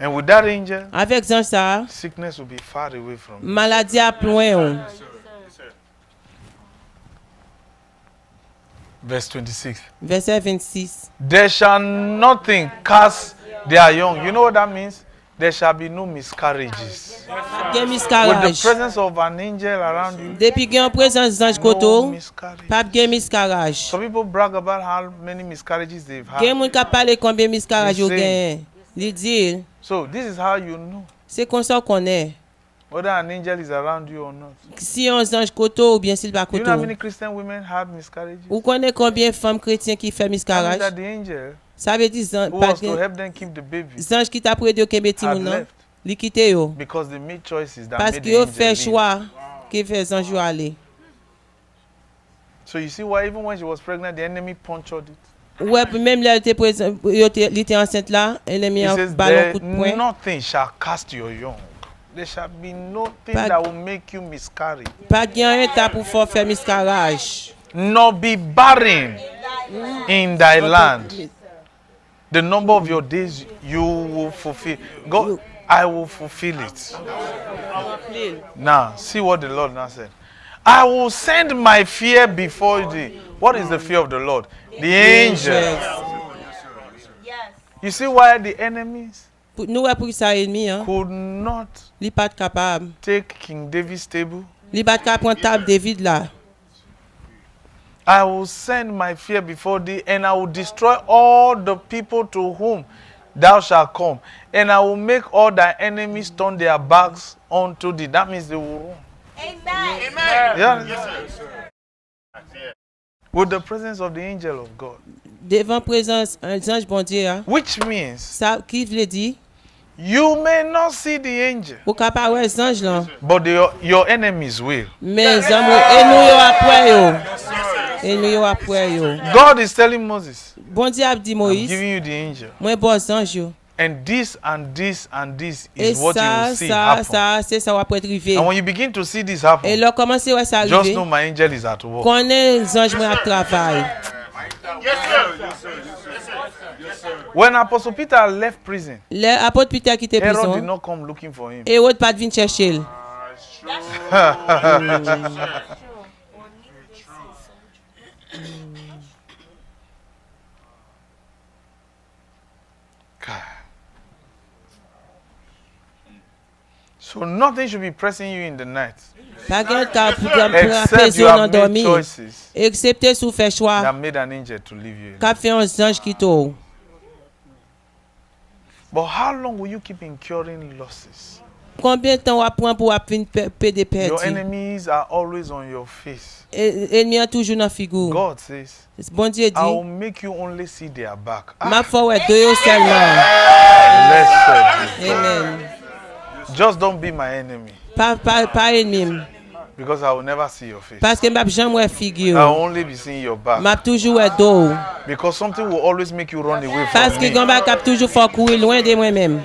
And with that angel, Avec ange ça, sickness will be far away from you. maladie a loin. ou. Verse 26. Verset 26. There shall nothing cast their young. You know what that means? There shall be no miscarriages. Gen With the miscarriage. presence of an angel around you, Depuis gen présence d'ange no koto, miscarriage. pas gen miscarriage. Some people brag about how many miscarriages they've Gen had. moun ka pale combien miscarriage yo Li gen. Li di, So this is how you know c'est comme ça qu'on est. whether an angel is around you or not. Si on ange koto ou bien s'il pas You know how koto. many Christian women had miscarriages? Ou connaît combien femmes chrétiens qui fait That means miscarriage? that the angel Ça veut dire who was to help them keep the baby ange qui t'a prêté que petit had moun nan, left li kite yo. because they made choices that Parce made que the yo angel fait leave. choix qui fait ange yo aller. So you see why even when she was pregnant, the enemy punctured it. Ouais, puis même là, il était enceinte là, elle a mis He un says, ballon there coup de poing. nothing shall cast your young. There shall be nothing But- that will make you miscarry, Pas gen yon ta pour faire miscarriage. nor be barren in thy land. The number of your days you will fulfill. God, I will fulfill it. Now, see what the Lord now said. I will send my fear before thee. What is the fear of the Lord? The angel. You see why the enemies Nous pour ça ennemi hein, could not li pas capable. take King David's table? Li pas capable prendre table David là. I will send my fear before thee, and I will destroy all the people to whom thou shalt come, and I will make all thy enemies turn their backs unto thee. That means they will run. Amen. Yeah. With the presence of the angel of God. Devant présence un ange bon Dieu hein. Which means Ça qui veut dire you may not see the angel, ou capable ouais ange là. but your enemies will. Mais amour et nous yo après yo. Et nous yo après yo. God is telling Moses, Bon Dieu a dit I'm Moïse, giving you the angel. moi bon ange yo. And this and this and this Et is what you ça will see ça happen. ça c'est ça va être arrivé. And when you begin to see this Et happen, là commencer ouais ça just arriver. know my angel is at work. Connaît ange moi à travail. When Apostle Peter left prison, Le apôtre Peter qui était Herod did prison. not come looking for him. Et autre pas de venir chercher. So nothing should be pressing you in the night, Pas gen ta pour except apaiser you ou have made endormi. choices Excepté sous fait choix. that made an angel to leave you. Qu'a fait un ange qui t'a. But how long will you keep incurring losses? Combien de temps on prend pour apprendre payer des Your pertes? enemies are always on your face. Ennemi a toujours dans figure. God says, Bon Dieu I will dit, make you only see their back. m'a fait ouais de yo seulement. Blessed. Amen. Just don't be my enemy, Pas ennemi. because I will never see your face. Parce que m'a jamais ouais I will figure. only be seeing your back, M'a toujours ouais dos. because something will always make you run away Parce from que me. gamba cap toujours faut courir loin de moi-même.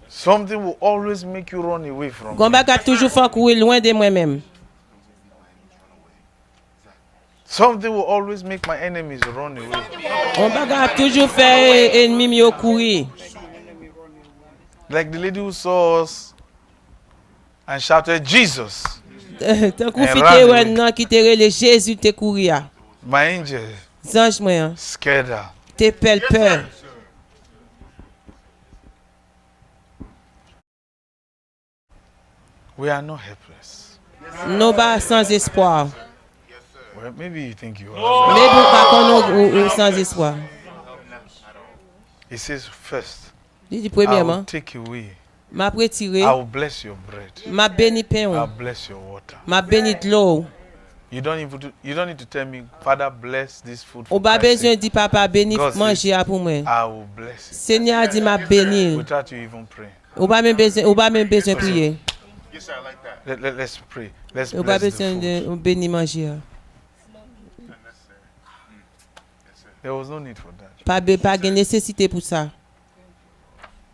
Something will always make you run away from me. Gamba cap toujours faut courir loin de moi-même. Something will always make my enemies run away. On va toujours faire ennemi mieux courir. Like the lady who saw us and shouted, Jesus, Tant qu'on Et fit run ouais away. non qui te relé Jésus te courir. my angel, Ange moi, scared her. te peur. We are not helpless. Nous pas sans espoir. Well, maybe you think you are. Mais bon pas qu'on ou sans espoir. He says, first, Il dit I will premièrement, take away. m'a retiré, I will bless your bread. m'a béni pain, I'll bless your water. m'a béni de l'eau. You don't need to tell me, Father, bless this food Ou for pas Christ's besoin sake. de papa béni God manger à pour moi. I will bless it Seigneur a dit m'a béni. without you even praying. Ou pas même besoin prier. Yes, sir, I like that. Let's pray. Let's Ou pas bless the besoin food. de béni manger. There was no need for that. Pas de nécessité pour ça.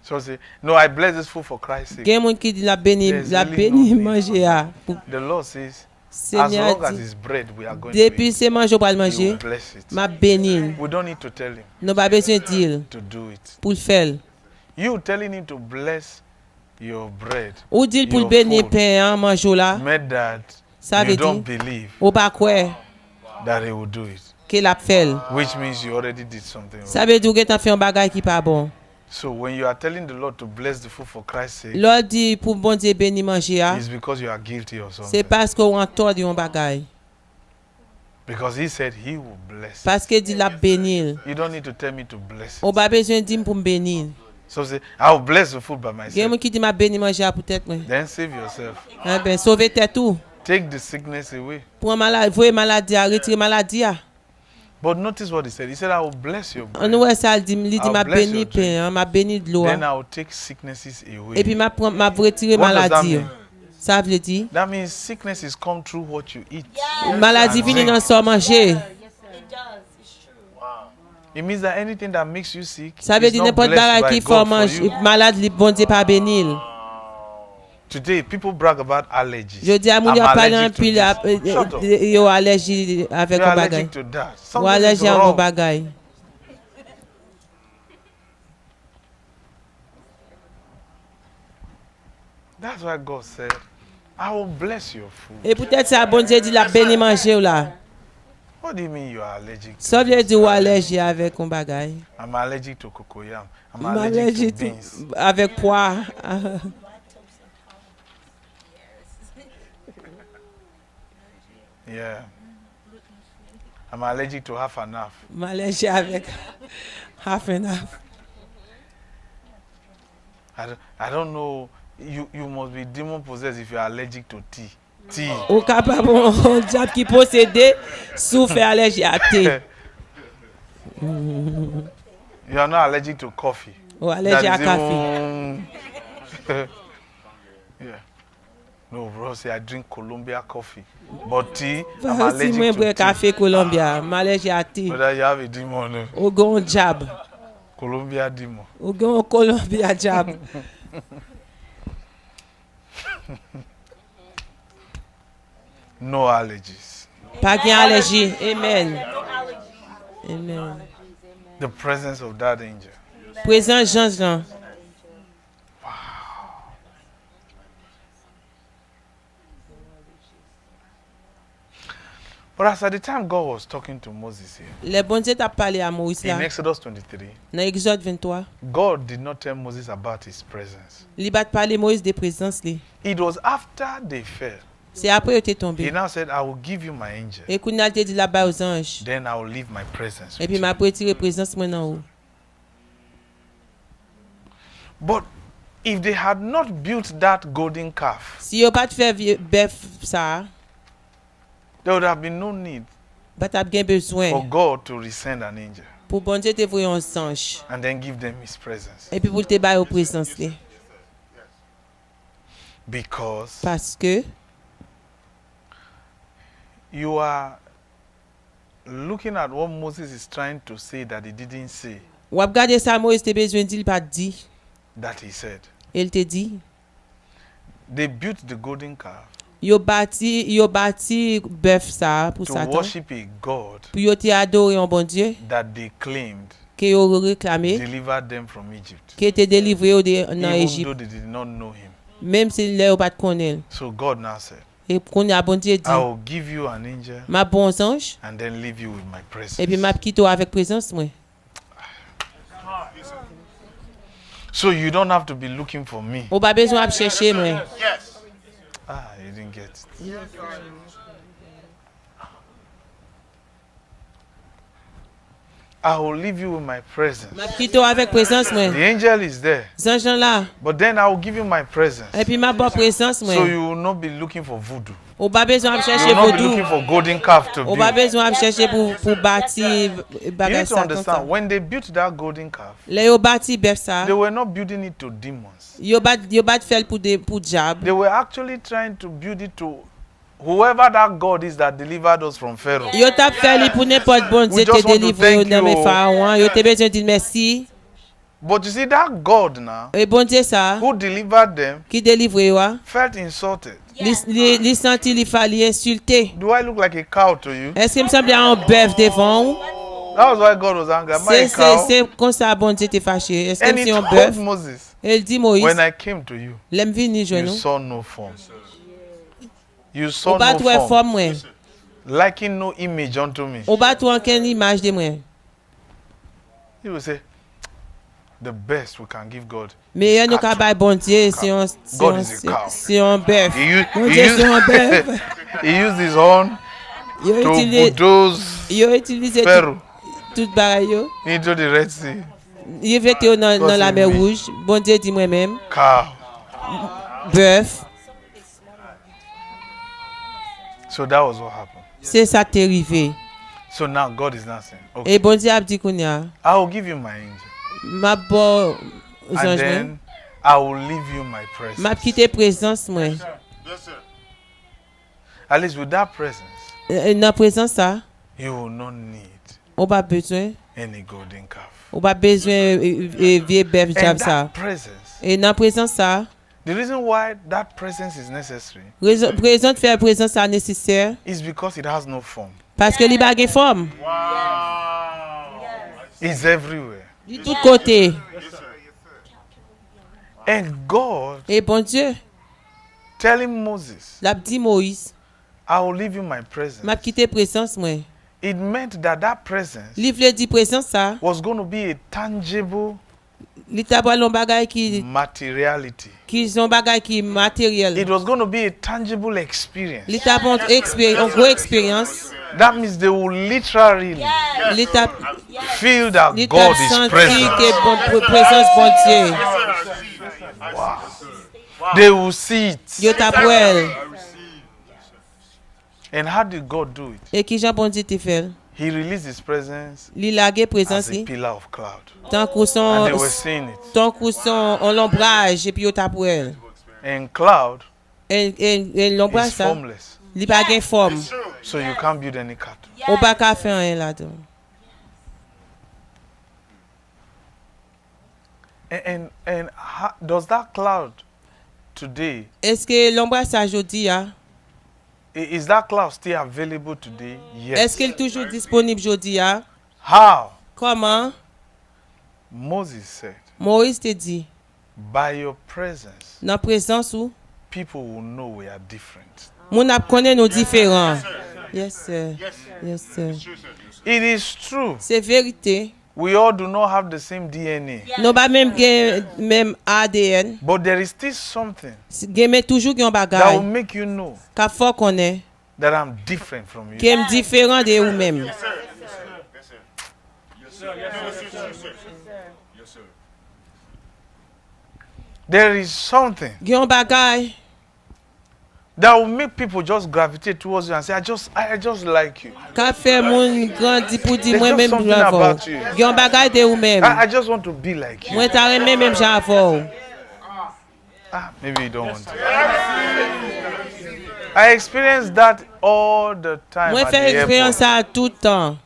So say, no, I bless this food for Christ's sake. Gen moun qui dit la béni There's really béni no need manger à. The Lord says, As Seigneur long as dit, it's bread, we are going to depuis eat. c'est manger, on va le He will manger. bless it. Ma béni. We don't need to tell him Nous pas besoin de dire to do it. pour le faire. You telling him to bless your bread, Ou dit pour le your bénir food, pain, manger là. meant that Ça you veut don't dire, believe ou pas quoi that he will do it. qu'il a fait. Which means you already did something Ça wrong. veut dire que tu as fait un bagage qui pas bon. So when you are telling the Lord to bless the food for Christ's sake, L'autre dit pour bon Dieu bénir manger, it's because you are guilty or c'est something. parce qu'on a tort de un bagage. Because he said he will bless. Parce que dit la bénir. You don't need to tell me to bless On it. pas besoin de dire pour me bénir. So say, I will bless the food by Il y a myself. qui dit m'a bénir manger pour tête moi. Then save yourself. Eh ben sauver tête tout. Take the sickness away. Pour maladie, voyer maladie, retirer maladie. But notice what he said. He said, I will bless your On bread. nous ça il dit I'll m'a bless béni your drink. pain, m'a béni de l'eau. Then I will take sicknesses away. Et puis m'a retirer What does that maladie. mean? Ça veut dire That means sicknesses come through what you eat. maladie vient dans son manger. It means that anything that makes you sick Ça veut is dire not n'importe blessed bagage by qui fait God for manger you. malade, li bon Dieu pas bénir. Today, people brag about allergies. Je dis à mon I'm yo parler en allergic to pile this. Shut up. yo allergie avec You're un bagage. allergic to that. Ou Something is allergie à un wrong. bagage. That's why God said, I will bless your food. Et peut-être ça bon Dieu dit la béni manger là. What do you mean you are allergic to Ça veut this? dire ou allergie avec un bagage. I'm allergic to cocoyam. I'm Allergie allergic to beans. avec poids. Yeah. I'm allergic to half and half. Allergie avec half and half. I don't know. You must be demon possessed if you are allergic to tea. Tea. Ou capable un diable qui possédé souffre allergie à thé. You are not allergic to coffee. Ou allergie à That is café. even- Yeah. No, bro, say I drink Colombia coffee. But tea, I'm Si allergic moi to bois tea. café Colombia, allergie à thé. Whether you have a demon, Ou gon diable. Colombia demon. Ou gon Colombia diable. No allergies. Pas gain allergie. Amen. Amen. The presence of that angel. Présent Jean. But as at the time God was talking to Moses here, Le bon Dieu t'a parlé à Moïse in là. Exodus 23, Dans Exode 23, God did not tell Moses about his presence. li bat parler Moïse de présence li. It was after they fell. C'est après il était He tombé. now said, I will give you my angel. Et qu'on a te dit là-bas aux anges. Then I will leave my presence. Et with puis you. m'a retiré présence moi en haut. But if they had not built that golden calf, Si yo pas fait bœuf ça, there would have been no need pas t'a bien besoin for God to resend an angel pour bon Dieu te voyer un ange. and then give them his presence. Et puis pour te bailler aux présence li. Because Parce que you are looking at what Moses is trying to say that he didn't say, ou ap gade ça Moïse te besoin dit, il pas dit. that he said. Il te dit. They built the golden calf Yo bâti bœuf ça pour to Satan. worship a God Pour yo te adorer un bon Dieu that they claimed que yo réclamé delivered them from Egypt, qui était délivré au dans even though Égypte they did not know him. même si là pas connaît. So God now said, Et qu'on a bon Dieu dit I will give you an angel ma bon ange and then leave you with my presence. et puis m'a quitté avec présence moi. So you don't have to be looking for me. Ou pas besoin de chercher moi. Yes. Ah, you didn't get it. I will leave you with my presence. M'a quitté avec présence moi. The angel is there, Ange là but then I will give you my presence. et puis m'a bonne présence moi. So you will not be looking for voodoo. Ou pas besoin de You chercher will not be vaudou. looking for golden calf to Ou pas build. besoin de chercher pour bâtir You need bagage to ça comme ça. understand, when they built that golden calf, Là yo bâti bœuf ça. they were not building it to demons. Yo bat faire pour diable. They were actually trying to build it to whoever that God is that delivered us from Pharaoh. Yo t'a fait li pour n'importe bon Dieu We just te want to délivrer thank dans mes you. pharaons. Yo te besoin de dire merci. But you see, that God now, Et bon Dieu ça, who delivered them, qui délivre yo, felt insulted. li senti li fali insulté. Do I look like a cow to you? Est-ce qu'il me semble un bœuf devant ou? That was why God was angry. Am I a cow? C'est comme ça bon Dieu t'est fâché. Est-ce And que he c'est un told bœuf? Moses, Elle dit Moïse, when I came to you, l'aime vini joindre you nous. saw no form. You Ou saw pas no trouver form. forme moi. Liking no image unto me. Ou pas trouver aucune image de moi. He will say, the best we can give God. Mais nous ka bay bon Dieu, God is a cow. c'est un bœuf. He Bon Dieu c'est un bœuf. used his horn Yo to utilise bulldoze Pharaoh tout bagaille yo. into the Red Sea. Il vete yo dans God la save mer me. rouge. Bon Dieu dit moi-même, Cow. bœuf. So that was what happened. C'est ça t'est arrivé. So now God is not saying, okay, Et bon Dieu a dit kounya, I will give you my angel. m'a bon And ange moi. then I will leave you my presence. M'a quitté présence moi. Yes, sir. At least with that presence, Dans présence ça, you will not need on pas besoin, any golden calf. on pas besoin vieux bœuf And jab that ça. presence, Et dans présence ça, the reason why that presence is necessary présence faire présence ça nécessaire is because it has no form. parce que li bagay forme. Wow. It's everywhere. De tout côté. And God Et bon Dieu, telling Moses, l'a dit Moïse, I will leave you my presence. m'a quitté présence moi. It meant that that presence Li vle di présence ça, was going to be a tangible li ta ba lon bagay materiality. qui son bagay qui matériel. It was going to be a tangible experience. Li ta bon expérience, gros expérience. That means they will literally Li ta feel that li ta God is senti present. que bon présence bon Dieu. They will see it. Yo ta pwel. And how did God do it? Et qui Jean bon Dieu te fait? He released his presence Li lage présence as a li. pillar of cloud. Tant qu'on And they son were seeing it. tant qu'on son en l'ombrage et puis yo ta pwel. And cloud Et l'ombrage is ça, formless. li pa gen forme. So you can't build any cattle. Ou pa ka fè rien là-dedans. And how, does that cloud today, Est-ce que l'ombrage ça jodi a? is that cloud still available today? Yes. Est-ce qu'elle est toujours disponible jodi a? How? Comment? Moses said, Moïse te dit, by your presence, dans présence ou, people will know we are different. moun ap konnen nous différents. Yes sir. Yes sir. It is true. C'est vérité. We all do not have the same DNA. Nous pas même gen même ADN. But there is still something Gen mais toujours gen that will bagay. make you know Ka fò konnen. that I'm different from you. Kem différent de ou même. There is something Gen bagay. that will make people just gravitate towards you and say, I just like you. Ka fè moun grandi pou di There's mwen just même something jan fò. about you. Gen bagay de ou même. I just want to be like you. Mwen ta remè même jan fò. Maybe you don't want to. I experience that all the time Mwen at fè the expérience airport. ça tout temps.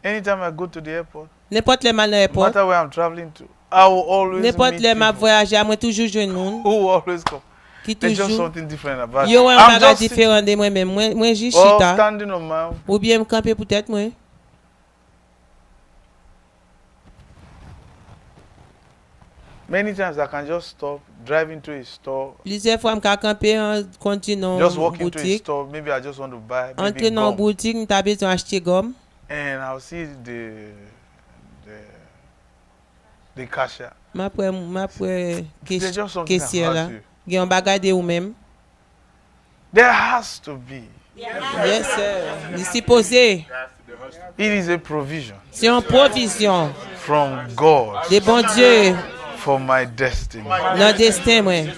Anytime I go to the airport, N'importe le man no airport. matter where I'm traveling to, I will always N'importe meet le m'a people voyagé, mwen toujou jwen moun. who will always come. Ki There's just toujou. something different about Yo it. wè un I'm bagay just sitting diferent de mwen men. Mwen jis or chita. standing on my own. Ou bien m'kampe pou tèt mwen. Many times I can just stop, drive into a store, Plizè fwa m'ka kampe an konti nan just walk into a boutik. store. Maybe I just want to buy maybe Entre nan gum, boutik, m'ta bezon achete gom. and I'll see the cashier. Ma pwè There's just something kesye la. about you. Gen yon bagay de ou men. There has to be. Yes sir. Li suppose. It is a provision C'est yon provision from God de bon Dieu for my destiny. nan destin mwen.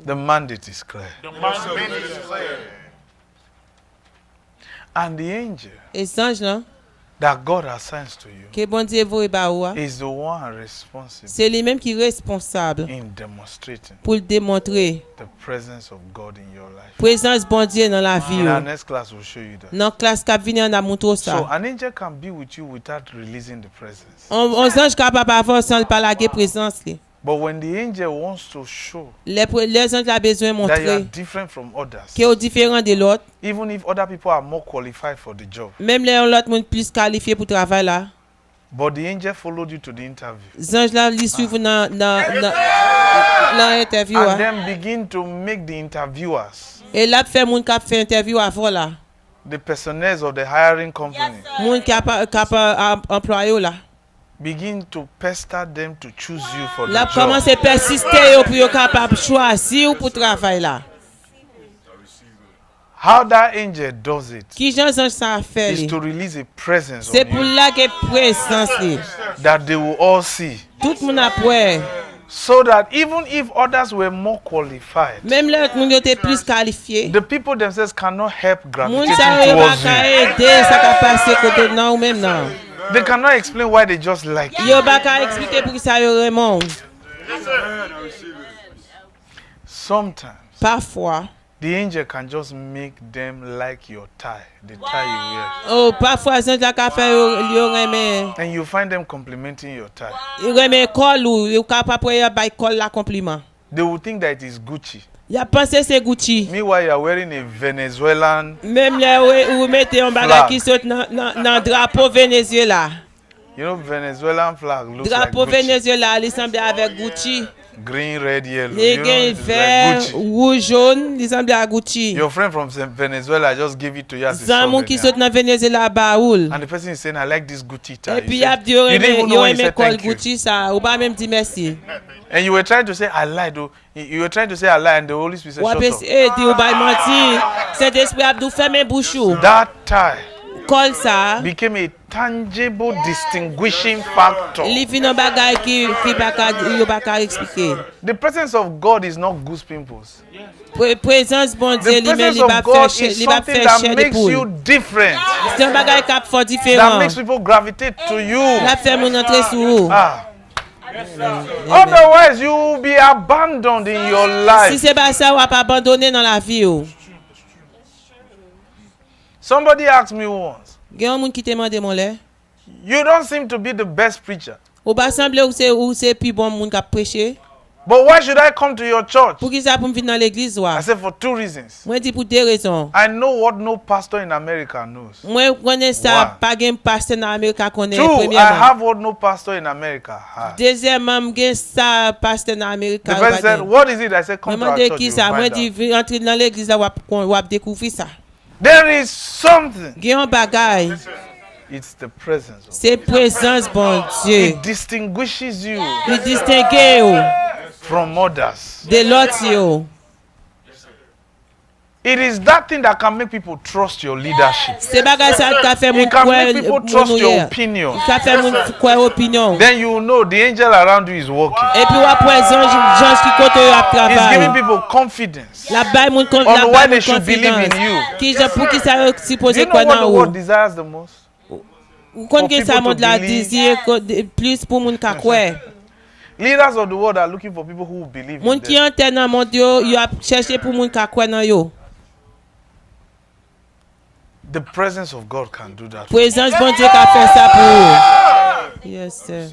The mandate is clear. And the angel E sanj lan, that God assigns to you que bon Dieu voye ba ou a, is the one responsible c'est lui-même qui est responsable in demonstrating pour démontrer the presence of God in your life. présence bon Dieu dans la vie. In our next class, we'll show you that. Dans classe cap venir on a montré So ça. an angel can be with you without releasing the presence. On ange capable avoir sans pas la présence li. But when the angel wants to show Les anges a besoin that you are montrer different from others, que est différent de l'autre, even if other people are more qualified for the job, même les l'autre monde plus qualifié pour travail là. but the angel followed you to the interview Ange là li suivre dans interview and là. then begin to make the interviewers, Et là fait monde qui fait interview avant là. the personnel of the hiring company, Monde qui a employé là. begin to pester them to choose you for Là the job. commence à persister yo pour yo capable choisir pour travail là. How that angel does it Qui Jean ange ça fait is li? to release a presence C'est on pour you là que présence li. that they will all see, Tout monde après. so that even if others were more qualified, Même les autres monde était plus qualifié. the people themselves cannot help Moun gravitating sa yo towards pas you. aider ça ka passer côté non ou même non. They cannot explain why they just like you. Yo pas ka expliquer pour qui ça yo Raymond. Sometimes Parfois, the angel can just make them like your tie, the tie you wear, oh parfois ça la ka faire yo remet and you find them complimenting your tie. col ou yo capable pour y bay col la compliment. They will think that it is Gucci. Y a pensé c'est Gucci. Meanwhile, you are wearing a Venezuelan. Même là où mettez un bagage qui saute dans drapeau Venezuela. You know, Venezuelan flag looks Drapeau like Gucci. Venezuela, il semble avec Gucci. Green, red, yellow. Les You know, gains it's vert, like Gucci. rouge, jaune, il semble à Gucci. Your friend from Venezuela just gave it to you as a Zamou qui saute souvenir. dans Venezuela baoul. And the person is saying, I like this Gucci tie. Et puis You y a said- dit yo you didn't even know yo when he aimé said col thank you. Gucci ça, ou pas même dit merci. And you were trying to say, I lied. Oh. You were trying to say, I lied. And the Holy Spirit said, Ou shut après up. dit ou pas menti. Cet esprit Abdou ferme bouche ou. That tie Col ça. became a tangible distinguishing factor. Li fin un bagay qui pas ka yo pas ka expliquer. The presence of God is not goose pimples. Présence bon Dieu The lui même presence li of pas God faire is li pas something faire that chair de makes you poule. different, C'est un bagay qui fait that différent. makes people gravitate to you. La fait mon entrer sur vous. Ah. Otherwise, you will be abandoned in your Si life. c'est pas ça, on va pas abandonner dans la vie. Somebody asked me once, Il y a un monde qui te demande mon lait. you don't seem to be the best preacher, Ou pas sembler ou c'est plus bon monde qui a prêché. but why should I come to your church? Pour qui ça pour me venir dans l'église I wa? said, for two reasons. Moi dis pour deux raisons. I know what no pastor in America knows. Moi connais One. ça pas gain pasteur dans Amérique connaît Two, I premièrement. have what no pastor in America has. Deuxièmement, m'gain ça pasteur dans Amérique. The person said, what is it? I said, come to Moi our demande church, qui you ça? Moi will dis find out. entrer dans l'église ou découvrir ça. There is something. Il y a un bagay. It's the presence. Of C'est présence bon Dieu. It distinguishes you Il distingue ou from others. de l'autre yo. It is that thing that can make people trust your leadership. C'est bagay ça qui a fait mon It can quoi make people trust your opinion. qui a fait mon quoi opinion. Then you will know the angel around you is working. Et puis après gens qui côté à It's giving travail. people confidence. La baille mon On la why baille they mon should believe confiance. in you. Qui je pour qui ça Do supposé you know quoi what the dans world ou. desires the most? Ou qu'on que ça people monde to la believe. désir plus pour mon ka quoi. Leaders of the world are looking for people who will believe in Moun qui them. antenne dans monde yo a chercher pour mon ka quoi dans yo. The presence of God can do that. Présence bon Dieu qui a fait ça pour. Yes sir.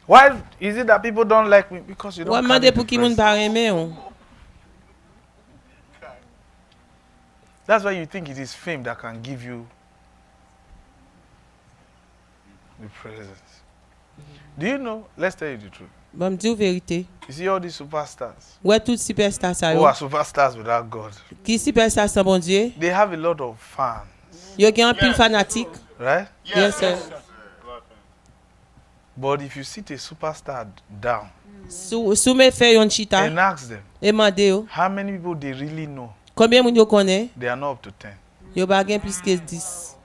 Why is it that people don't like me? Because you Ou don't demander carry pour the qui moun presence. pas aimer ou. That's why you think it is fame that can give you the presence. Do you know? Let's tell you the truth. Bon me dire vérité. You see all these superstars Ouais tout superstar ça who yo. are superstars without God. Qui superstar sans bon Dieu? They have a lot of fans, Yo gen un pile fanatique. right? Yes sir. But if you sit a superstar down Sou me fait yon chita and ask them et mande yo. how many people they really know, Combien moun yo connaît? they are not up to 10. Yo ba gen plus que 10.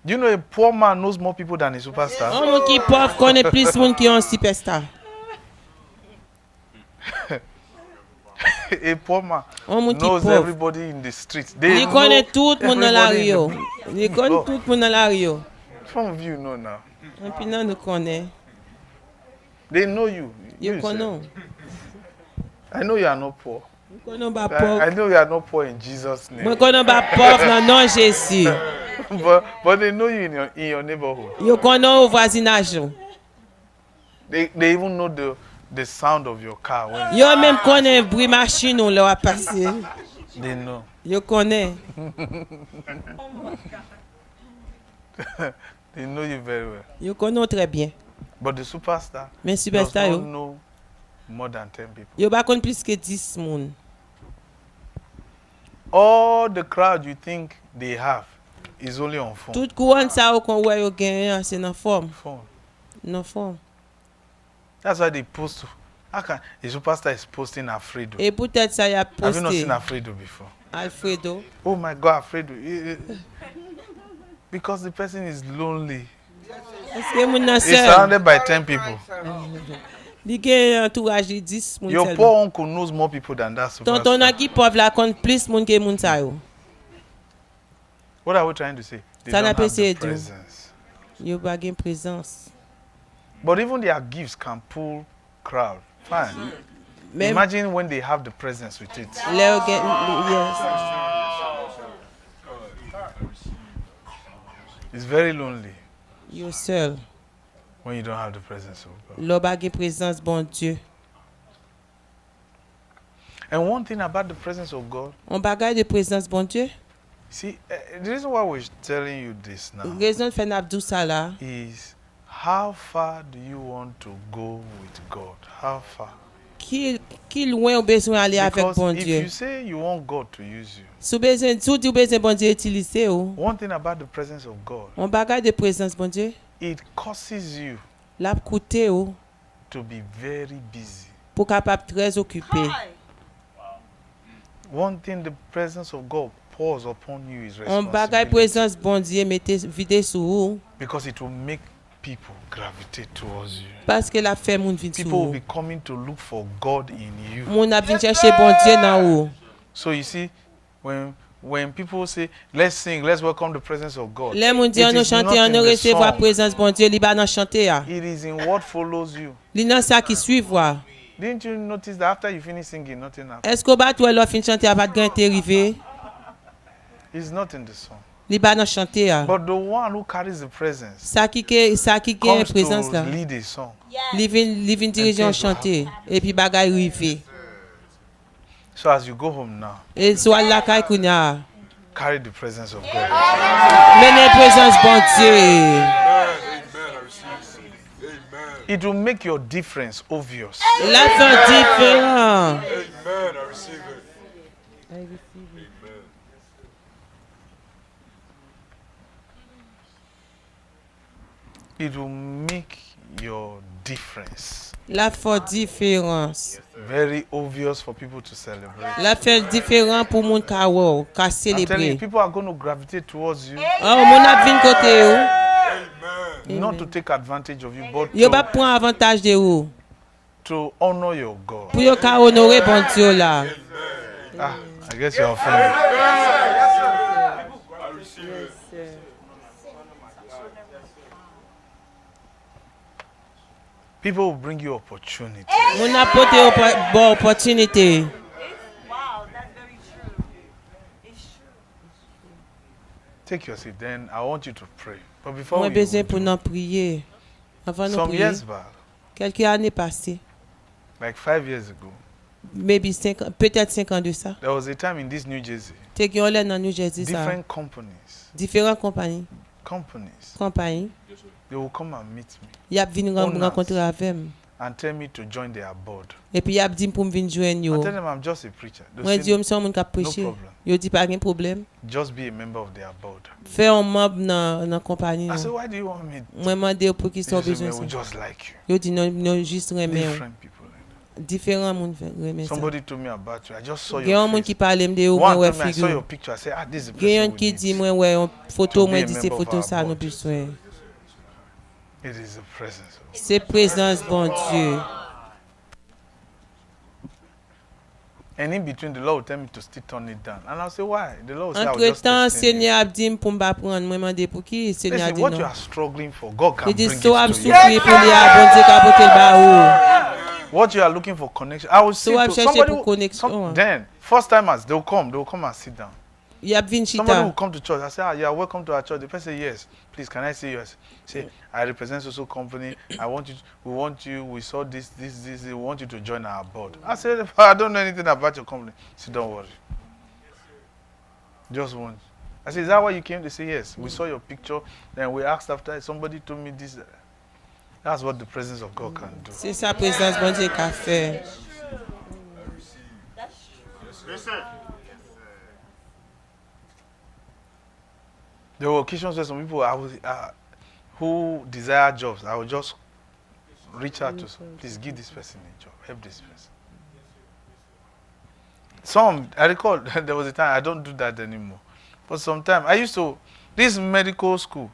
Do you know a poor man knows more people than a superstar? Un moun qui pauvre connaît plus moun qui un superstar. A poor man Un monde qui knows pauvre. everybody in the street. They Il know connaît tout le monde dans la everybody in rue. the- Il connaît Oh. tout le monde dans la rue. Some of you know now. Et puis non, nous connaît. They know you. Ils You connaissent. say, I know you are not poor. Ils connaissent pas I pauvre. know you are not poor in Jesus' name. Moi, connais pas pauvre dans non Jésus. but they know you in your neighborhood. Ils connaissent au voisinage. They even know the sound of your car when Ils même connaissent bruit machine ou leur passer. they know. Ils connaissent. They know you very well. Ils connaissent très bien. But the superstar Mais does superstar not yo, know more than 10 people. yo pas connaît plus que 10 moun. All the crowd you think they have is only on phone. Tout courant ça ou qu'on ouais yo gagne, c'est dans forme, Phone. dans forme. That's why they post. How can a superstar is posting Alfredo? Et peut-être ça y a Have you not posté seen Alfredo before? Alfredo. Oh my God, Alfredo! Because the person is lonely. Est-ce que moun nan He's seul? surrounded by 10 people. Li gen entourage de 10 moun Your seulement. poor uncle knows more people than that Tonton superstar. nan ki pauvre la compte plus moun que moun sa yo. What are we trying to say? They Ça don't n'a pas have the essayé de. presence. Yo pas gen présence. But even their gifts can pull crowd. Fine. Même Imagine when they have the presence with it. le yo gen yes. It's very lonely Yo seul. when you don't have the presence of God. Lo pas gen présence bon Dieu. And one thing about the presence of God, On bagay de présence bon Dieu. see, the reason why we're telling you this now Raison fait n'abdou ça là. is how far do you want to go with God? How far? Qui loin ou besoin aller avec Because bon if Dieu. you say you want God to use you, Sou besoin tout di besoin bon Dieu utiliser ou. one thing about the presence of God, On bagay de présence bon Dieu. it causes you La coûter ou to be very busy. pour capable très occupé. One thing the presence of God pours upon you is On bagay responsibility, présence bon Dieu mettez vide sou ou because it will make people gravitate towards you. parce que la fait moun vin sou People will ou. be coming to look for God in you. Moun ap vin chercher bon Dieu nan ou. So you see, when people say, let's sing, let's welcome the presence of God, Les moun di it an nou is chante not an in nou the recevoir song. présence bon Dieu li ba nan chante ya. It is in what follows you. Li nan sa ki suivre wa. Didn't you notice that after you finish singing, nothing happens? Est-ce que ba tou lò fin chante a pat gen te rive? It's not in the song. Li ba nan chante ya. But the one who carries the presence Sa ki gen comes présence to la. lead a song. Li vin dirige an chante et puis bagay rive. So as you go home now, Et so al la kay kounya. carry the presence of God. Mene présence bon Dieu. It will make your difference obvious. La fait différent. Amen. I receive it. It will make your difference La fait différence. very obvious for people to celebrate. La fait différent pour moun ka wò, ka I'm telling you, célébrer. people are going to gravitate towards you, Oh, moun ap vin kote yo. not to take advantage of you, but Yo pa pran avantage de ou. to honor your God. Pou yo ka honore bon Dieu la. Ah, I guess you're offended. I receive it. People will bring you opportunity. Moun ap pote yo bon opportunité. Wow, that's very true. It's true. Take your seat. Then I want you to pray. But before Mwen we bezwen do, pou nan priye. Avant nou some priye. years back, Quelques années passées. like 5 years ago, Maybe 5 ans, peut-être 5 ans de ça. there was a time in this New Jersey, Te gen yon lè nan New Jersey sa. different companies, Différentes compagnies. they will come and meet me Y ap vin Owners. renkontre avem. and tell me to join their board. Et puis y ap di m pou m vin jwen I yo. tell them I'm just a preacher. They Mwen di yo say, m son moun kap preche. problem. Yo di pa gen problem. just be a member of their board. Fè an membre nan kompani I said, nou. why do you want me? Mwen mande yo pou ki They son say, bezwen "Man, we sa. just like you. Yo di nou just reme yo. Different people. Like Diferent moun reme that. sa. Somebody told me about you. I just saw Gen yon your moun face. ki pale m de yo One mwen wè told me I saw your figyo. picture. I said, this is the Gen person yon we ki di need. mwen wè yon foto To be mwen a di se member of foto our sa nou board. beswen. It is the presence of God. Se prezans bon Dieu. And in between, the Lord will tell me to still turn it down. And I'll say, why? The Lord will say, I will Entre just temps, explain it. Seigneur a dit pour me prendre, moi demandé pour qui Seigneur a Listen, dit what you non. are struggling for, God can Il dit bring it so a to you. souffrir pour lui a bon Dieu capoter le baou. What you are looking for connection. I will see So a to chercher somebody pour connexion. then, first timers, they'll come and sit down. Il a vinn Somebody will chita. come to church. I say, you are welcome to our church. The person say, yes. Please, can I see you? Say, I represent social company. We want you. We saw this. We want you to join our board. I said, I don't know anything about your company. He said, don't worry. Just one. I said, is that why you came? They say, yes. We saw your picture. Then we asked after. Somebody told me this. That's what the presence of God can do. C'est sa présence bon Dieu qu'a fait. There were occasions where some people who desire jobs, I would just reach out to some. Please give this person a job. Help this person. Some, I recall there was a time, I don't do that anymore. But sometimes, I used to, this medical school,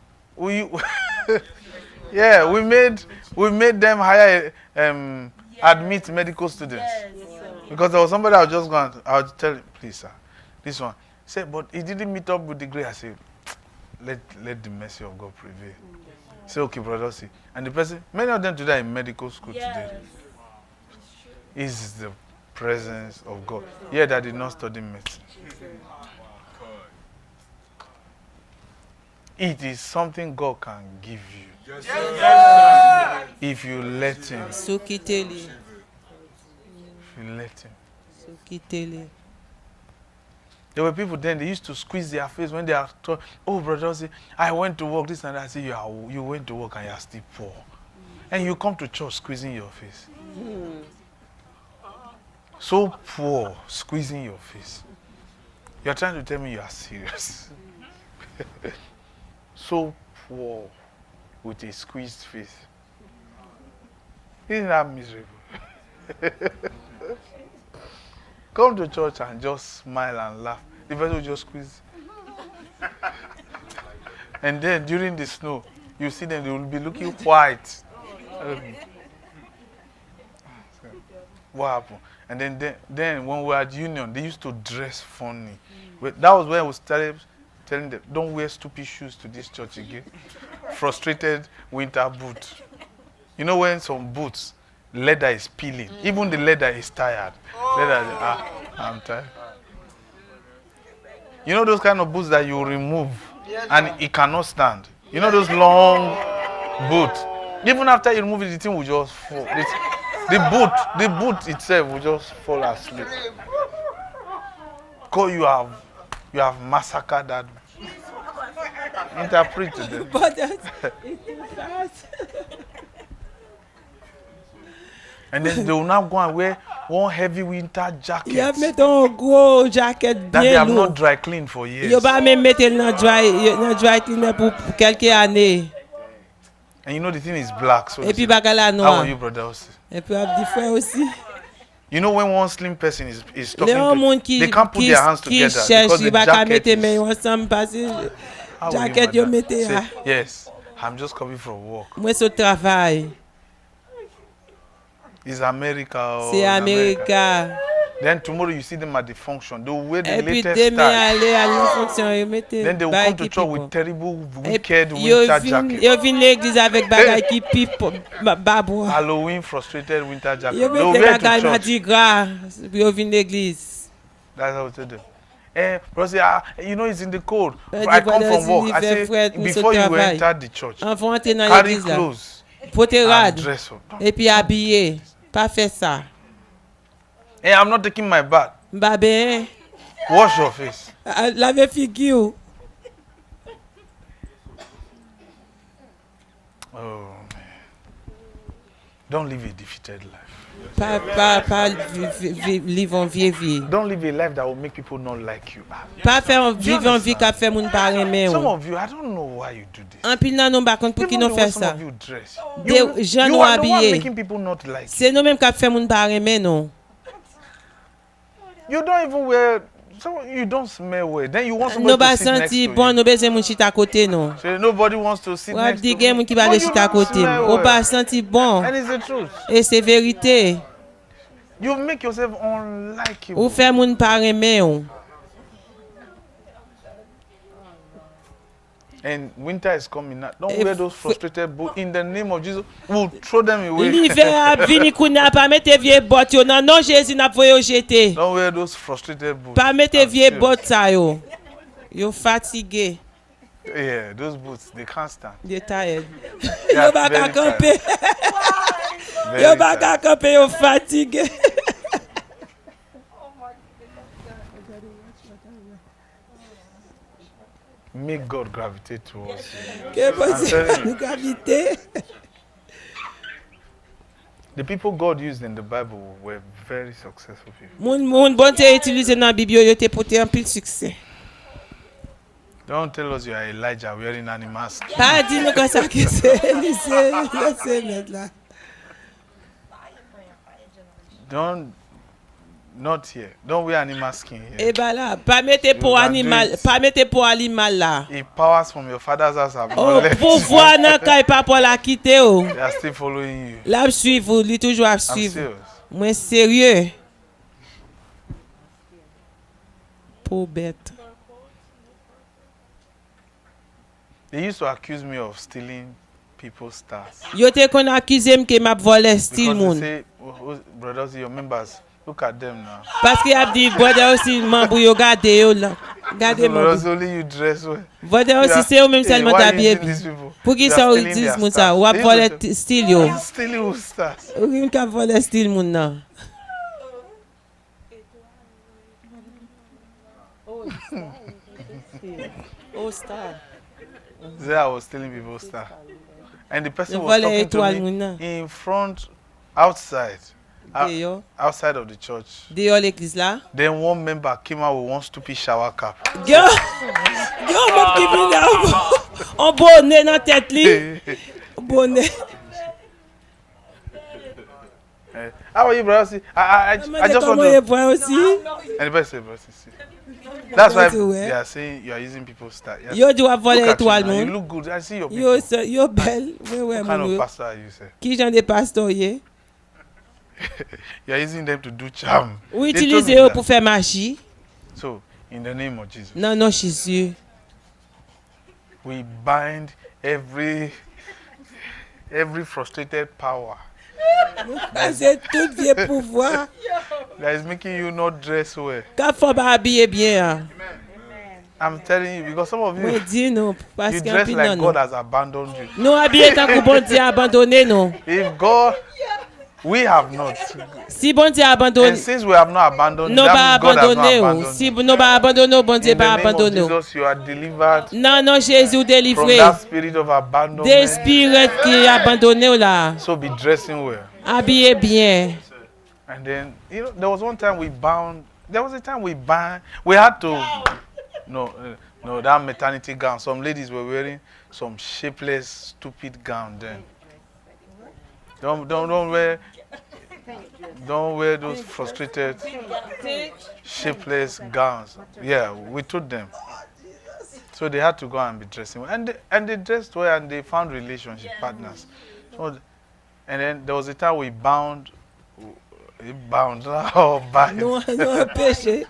yeah, we made them hire, admit medical students. Because there was somebody I was just going to, I would tell him, please sir, this one. He said, but he didn't meet up with the grade. I said, let the mercy of God prevail. Say, okay, brother, see. And the person, many of them today are in medical school today. Is the presence of God. Yeah, that did not study medicine. It is something God can give you. If you let Him. So quitter lui. If you let Him. So quitter lui. There were people then, they used to squeeze their face when they are told, oh, brother, say, I went to work, this and that. I say, you went to work and you are still poor. And you come to church squeezing your face. So poor, squeezing your face. You are trying to tell me you are serious. So poor with a squeezed face. Isn't that miserable? Come to church and just smile and laugh. The person will just squeeze. And then during the snow, you see them, they will be looking white. What happened? And then when we were at Union, they used to dress funny. That was when we started telling them, don't wear stupid shoes to this church again. Frustrated winter boot. You know when some boots, leather is peeling. Even the leather is tired. I'm tired. You know those kind of boots that you remove and it cannot stand. You know those long boots. Even after you remove it, the thing will just fall. The boot itself will just fall asleep. Because you have massacred that. Interpret to them. But that's too fast. And then they will now go and wear one heavy winter jacket Il a mis un gros jacket that they bien have not lourd. dry cleaned for years. Il pas même mettre dans dry cleaner pour quelques années. And you know the thing is black. So Et puis they say, bagala how noir. are you, brother? Et puis a dit frère aussi. You know when one slim person is Les talking gens to qui they can't put their hands together cherche, because the il va jacket mettre is... mais ensemble parce que How are you, jacket yo madam? mette Say, là. yes, I'm just coming from work. Moi c'est au travail. It's America or C'est in America. America. Then tomorrow you see them at the function. They will wear the Et puis latest demain style. aller à la fonction et mettre Then they will come to church with terrible, Et wicked yo winter vin jacket. l'église avec bagay qui pipe babou. Halloween frustrated winter jacket. Yo They will mette wear to bagay church. Mardi Gras, puis yo vin l'église. That's how we tell them. Bro, say, you know it's in the cold. Eh, I the come brothers from work. in I the say, fret, nous before sommes you travail. enter the church, Enfant entrer dans carry l'église là. clothes Pote and rad dress up. et puis habillé. Pas faire ça. Hey, I'm not taking my bath. Bah ben, Wash your face. lave figure. Oh, man. Don't live a defeated life. Pas vivre en vieille vie. Don't live a life that will make people not like you. Pas faire vivre en vie qu'a fait moun pa remen Some ou. of you, I don't know why you do this. En pile nan nou ba kont pou ki Even nou the way fè some ça. of you dress. Des gens You nou are the one habillé. making people not like you. C'est nous même qu'a fait moun pa remen nou. You don't even wear, so you don't smell well. Then you want Nou somebody ba to sit next to senti you. bon, nou bezè moun chita kote nou. So nobody wants to sit Ou ap next to di you. gen moun ki ba But le you chita don't kote. smell Ou well. ba senti bon. And it's the truth. Et c'est vérité. You make yourself Ou unlikable. fè moun pa reme ou. And winter is coming now. Don't If- wear those frustrated boots. In the name of Jesus, we'll throw them away. L'hiver ap vini kounya pa mette vie bot yo nan non Jésus n'a voyo jete. Don't wear those frustrated boots. Pa mette I'm vie serious. bot sa yo. Yo fatigué. Yeah, those boots, they can't stand. They tired. They are Yo ba ka very kampe. Very Yo ba ka tired. kampe yo fatigué. Make God gravitate towards you. Ke I'm telling you. nou gravite. The people God used in the Bible were very successful people. Moun bon te utilize nan Bibyo yo te pote an pil suksè. Don't tell us you are Elijah wearing animal skin. Pa di nou kon sa ki se. Yo se met la. Not here. Don't wear animal skin here. E ba la, pa mette pou You can animal, do it. pa mette pou animal la. If powers from your father's house have Oh, not left, pou vwa nan kay pa pou la kite ou. they are still following you. La ap suiv ou, li toujou ap I'm suiv. serious. Mwen serye. Pou bet. They used to accuse me of stealing people's stars. Yo te kon akize m ke map vole stil Because moun. they say, brothers, your members, look at them now. Paske ap di vode osi mambou yo gade yo la. Gade So, brothers, mambou. only you dress well. Vode You osi are- se yo menm Hey, selman why ta you biye using bi. these people? Pou ki You sa are ou stealing dis their moun sa, stars. wap They vole used to- stil yo. Stealing whose stars? Ou yon ka vole stil moun nan. Oh, star. Say I was stealing people's stars. And the person They was vole talking étoile to moun me nan. in front, outside. De yo. Outside of the church. De yo l'eklis la. Then one member came out with one stupid shower cap. Yo mop ki vin la. On bonne nan tèt li. Bonne. How are you, brother? See, I just want Comment to. yon point aussi? And the person said, brother, see. That's why That's the way. they are saying you are using people's stars. Yes. Yo di wap vole Look at you étoile now, you moun. look good. I see your people. Yo bel. Wè What kind moun of yo. pastor are you, sir? Ki jan de pastor ye? You are using them to do charm. Ou They told itilize me yo that. pou fè machi? So, in the name of Jesus, Nan non Jésus. we bind every frustrated power Pase tout vie pouvoi. that is making you not dress well. Ka fò ba habille bien. I'm telling you, because some of you, Mwen di nou. you Paske dress anpil like nan God nou. has abandoned you. Nou habille tan kou bon di abandone nou. If God, we have not. Si bon di And abandone, since we have not abandoned, nou ba that means God has abandone not ou. abandoned Si you. nou ba abandone ou, bon di In the ba name of abandone ou. Jesus, you are delivered Nan non Jésus from delivre. that spirit of abandonment. De spirit ki abandone ou la. So be dressing well. Habille bien. And then, you know, there was one time we bound. There was a time we bound. We had to. No, that maternity gown. Some ladies were wearing some shapeless, stupid gown. Then don't wear those frustrated, shapeless gowns. Yeah, we told them. So they had to go and be dressing well. And they dressed well and they found relationship partners. So, and then there was a time we bound. Oh, bind. Nou empêche.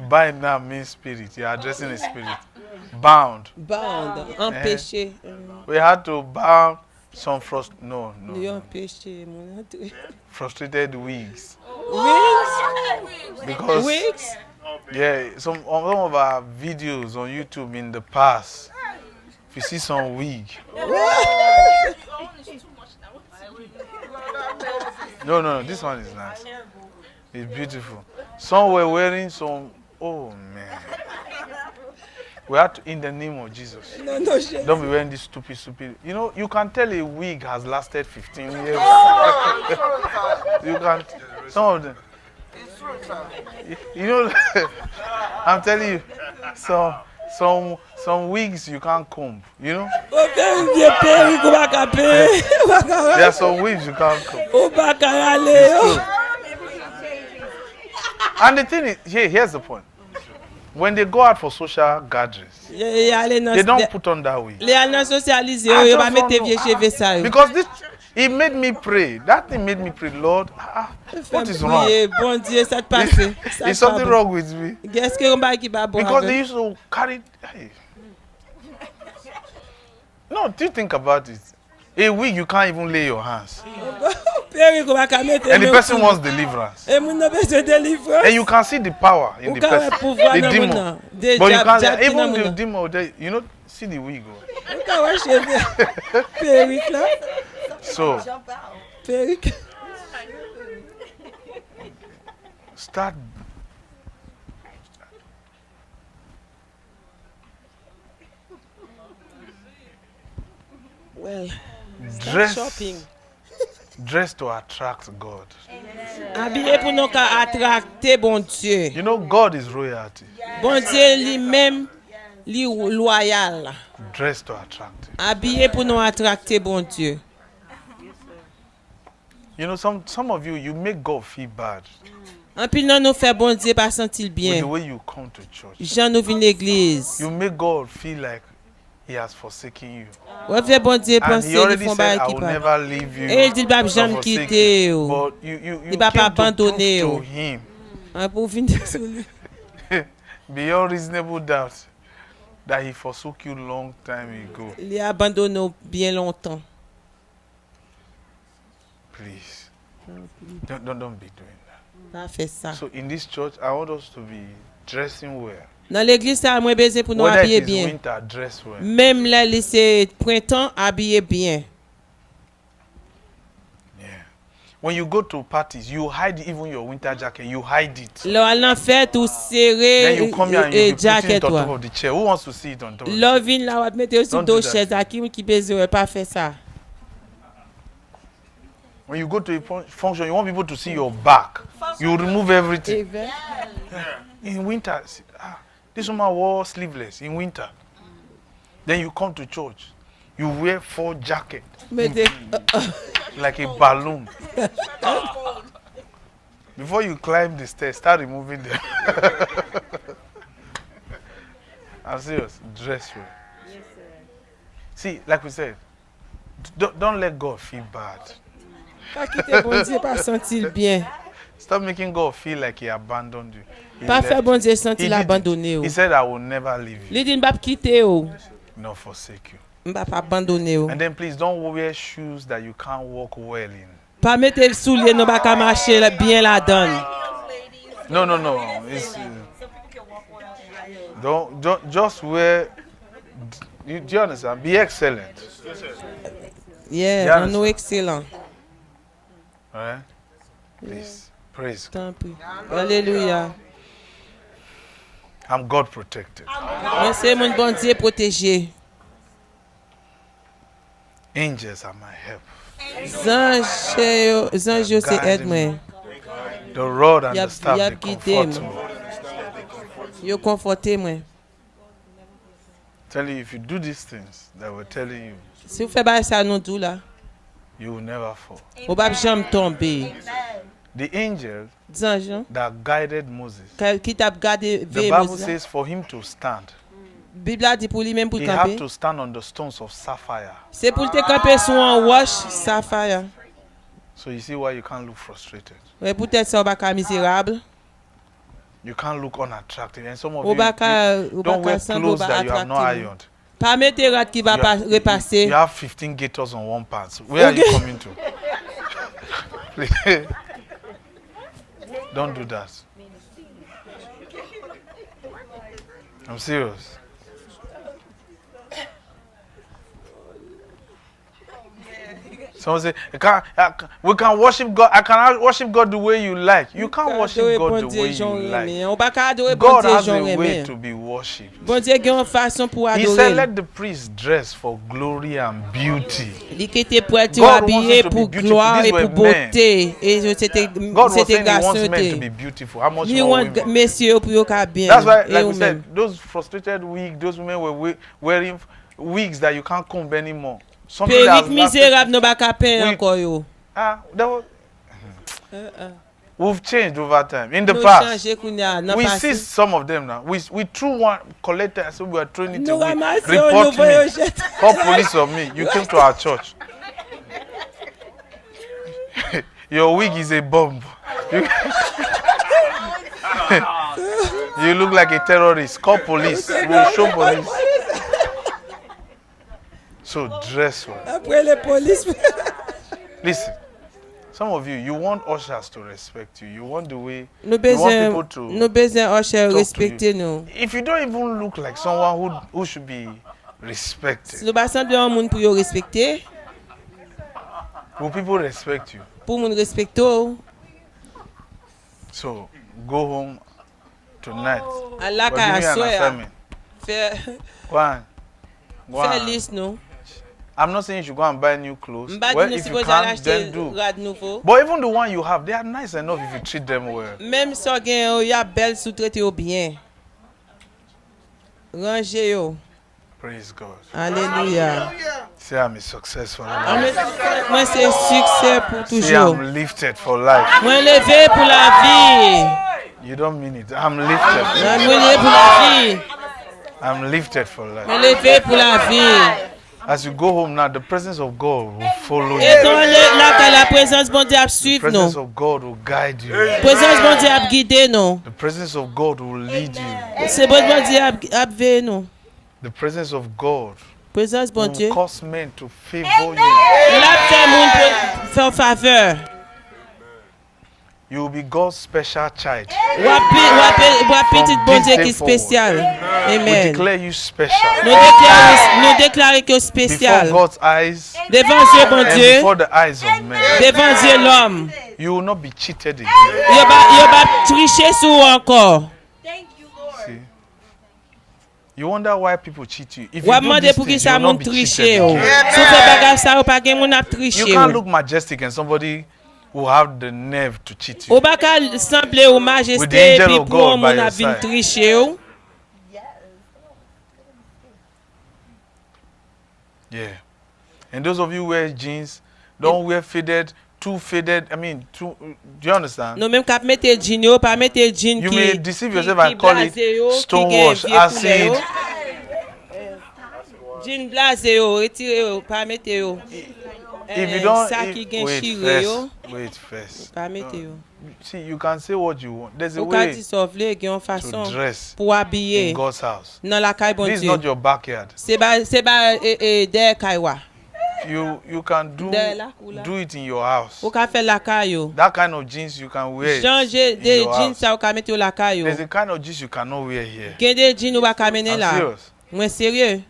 Bind now means spirit. You are addressing a spirit. Bound. Bound. Empêche. We had to bound some Nou empêche. Moun. frustrated wigs. Wigs? Because Wigs? yeah, some of our videos on YouTube in the past, if you see some wig. No, this one is nice. It's beautiful. Some were wearing some. Oh man. We had to, in the name of Jesus. Non, Don't be wearing this stupid. You know, you can tell a wig has lasted 15 years. You can. Some of them. You know, I'm telling you, some wigs you can't comb. You know, there are some wigs you can't comb. And the thing is, here's the point. When they go out for social gatherings, they don't put on that wig. Les alliances socialisées, I ils just vont mettre don't vieux know. cheveux ça. Because this, It made me pray. That thing made me pray, Lord. What is wrong? Prier, bon Dieu, ça te passe. Is something wrong with me? Qu'est-ce que on qui va bon Because they avec? used to carry. Hey. No, do you think about it? A week you can't even lay your hands, Père, qu'on va ka mettre and the main person au-dessus. wants deliverance, Et mon besoin de délivrance. and you can see the power in Ou the ka person, pouvoir the dans mon demon. nom. Des But you diable- can't diable qui dans even mon the nom. demon. See the wig. Ou ka ouais cheveux. Perruque là. So Perruque. start. Well, Dress, shopping. dress to attract God. Habillé pour nous ka attracter bon Dieu. You know, God is royalty. Bon Dieu lui-même li loyal. Dress to attract Him. Habillé pour nous attracter bon Dieu. You know, some of you, you make God feel bad En pile nan nous fait bon Dieu pas sentir with bien. the way you come to church. Jean nous vinn l'église. You make God feel like He has forsaken you. Ouais fait bon Dieu And penser He li already font said, ba I qui will pas. never leave you. Et il dit pas nor jamais forsake quitter you. ou. But you Il va pas came to abandonner prove to ou. Him, Hein, pour venir sur lui. beyond reasonable doubt, that He forsook you long time ago. Il a abandonné bien longtemps. Please, don't be doing that. Pas fait ça. So in this church, I want us to be dressing well. Dans l'église ça moi besoin pour nous Whether habiller it is bien. winter, dress well. Même là c'est printemps habiller bien. Yeah. When you go to parties, you hide even your winter jacket. You hide it. Là on fait tout Then serré you come here and et you be putting jacket it on top toi. of the chair. Who wants to see it on top? Of the Là vinn là on mettre sur Don't do dos that. chaise à qui besoin pas faire ça. When you go to a function, you want people to see your back. You remove everything. In winter, this woman wore sleeveless in winter. Then you come to church. You wear 4 jackets Mettez like a balloon. Before you climb the stairs, start removing them. I'm serious. Dress well. See, like we said, don't let God feel bad. pas quitter bon Dieu pas sentir bien. Stop making God feel like He abandoned you. He Pas left faire bon you. Dieu He sentir didn't. abandonné ou. He said, I will never leave you, Li dit m'pa quitter ou. nor forsake you. M'pa pas abandonner ou. And then please don't wear shoes that you can't walk well in. Pas mettre soulier non pas ka marcher bien la donne. No. It's, don't just wear. Do you understand? Be excellent. Yeah, Yeah, on nous excellent. All right? Please. Praise God. Tant pis. Alléluia. I'm God protected. Moi c'est mon bon Dieu protégé. Angels are my help. Zanj yo se aide moi. The rod and Yap- the staff, they yap guide comfort me. me. Yo conforté moi. Tell you, if you do these things that we're telling you, Si vous faites ba ça nous dou là, you will never fall. ou pas jamais tomber. The angel Zanj that guided Moses, qui t'a gardé the veille Bible Moïse. says for him to stand, Bible a dit pour lui même pour he camper. had to stand on the stones of sapphire. C'est pour te camper sur un roche sapphire. So you see why you can't look frustrated. Ouais, peut-être ça va ka misérable. You can't look unattractive. And some of Ou you, ba ka you don't wear clothes that you have not ironed. Pas mettre rat qui va You pas have- repasser. You have 15 gators on one pants. Where are you Okay. coming to? Please. Don't do that. I'm serious. Someone say, we can worship God. I cannot worship God the way you like. You can't worship God the way you like. On pas ka adorer bon God Dieu has Jean a way Rémy. to be worshipped. Bon Dieu gen une façon pour He said, adorer. let the priest dress for glory and beauty. Il qui était pour être God wants habillé you to be pour beautiful. gloire These et pour were men. beauté. Et c'était God was c'était saying He wants garçon men to te. be beautiful. How much Ni more want women? messieurs pour yo ka bien. That's why, Et like ou we même. said, those frustrated wigs, those women were wearing wigs that you can't comb anymore. Something that Perruque has lasted- misérable non pas ka peindre Oui. encore yo. that was, we've changed over time. In the Nous past, changer kounya nan we passé. see some of them now. We threw one collector, so we were throwing it Nous away. ramassons Report nous voyons me. jeter. Call police on me. You came to our church. Your wig is a bomb. You, you look like a terrorist. Call police. We'll show police. So dress well. Après les polices. Listen, some of you, you want ushers to respect you. You want the way Nous you want besoin, people to nous besoin Usher talk to respecter you. nous. If you don't even look like someone who should be respected, Si nous pas sembler un monde pour yo respecter, will people respect you? pour moun respecter ou, So go home tonight. Allah We're ka giving you an assoya. assignment. Go on. Go Fais on. liste nous. I'm not saying you should go and buy new clothes. M'pa Well, di nou if si you vous can't, acheter then do. rad nouveau. But even the one you have, they are nice enough if you treat them well. Même si gen yo ya belle sous-traité yo bien. Ranger yo. Praise God. Alléluia. Say I'm a successful Ah, life. moi c'est succès pour Say toujours. I'm lifted for life. Moi levé pour la vie. You don't mean it. I'm lifted. Moi levé pour la vie. I'm lifted for Moi life. levé pour la vie. As you go home now, the presence of God will follow Et you. dans la présence bon Dieu a The suivre presence nous. of God will guide you. Présence bon Dieu a guider nous. The presence of God will lead you. C'est bon Dieu a veiller nous. The presence of God Présence bon Dieu. will cause men to favor you. La fait moun pour faire faveur. You will be God's special child. Ou petit bon Dieu qui est spécial. We Amen. declare you special. Nous déclarons que Before spécial. God's eyes Devant Dieu bon and Dieu. before the eyes of men. Devant Dieu l'homme. You will not be cheated again. Yo ba tricher sur ou encore. See? You wonder why people cheat you. If Ou you do demander these pour qui things, you ça will not moun be tricher cheated ou. again. Si fait bagage ça ou pas gen moun ap You tricher can't ou. look majestic and somebody will have the nerve to cheat you. Ou ba ka semble ou With the majesté angel puis of pour God by moun your ap vin side. tricher ou. Yeah. And those of you who wear jeans, don't wear faded, too faded. Do you understand? Nou menm kap mette jean yo, pa mette jean You ki may deceive yourself ki and call it blaze yo, ki stonewash, gen vie acid. couleur yo. Jean blaze yo, retire yo, pa mette yo. If you don't, Sa ki gen wait chire yo, wait first. pa mette yo. See, you can say what you want. There's a Ou ka way di so vle gen yon to fason dress pou habille in God's house. nan la kay bon This is Dieu. not your backyard. Se ba der kaywa. You can De la couleur. do it in your house. Ou ka fe la kay yo. That kind of jeans you can wear it Change in de your jean house. sa ou ka mette yo la kay yo. There's a kind of jeans you cannot wear here. Gen de jean ou ba ka mene I'm la. serious. Mwen serye.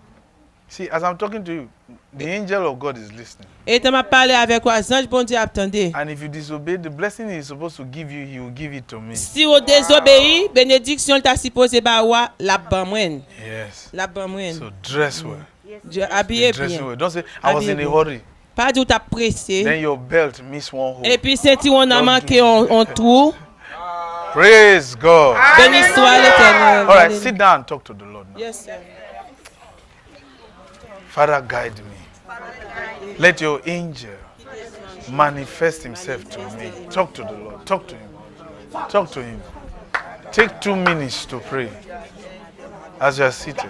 See, as I'm talking to you, the angel of God is listening. Et te ma pale avek ou, zanj bon Dieu ap tende. And if you disobey, the blessing he's supposed to give you, he will give it to me. Si ou désobéi, bénédiction ta suppose ba wa la ban mwen. Yes. La ban mwen. So dress well. Je habillé Dress bien. well. Don't say, I was in a hurry. Pas di ou ta pressé. Then your belt miss one hole. Et puis senti on a Don't manqué do on trou. Praise God. Béni soit l'Éternel. All right, sit down and talk to the Lord now. Yes, sir. Father, guide me. Let your angel manifest himself to me. Talk to the Lord. Talk to him. Talk to him. Take 2 minutes to pray as you are seated.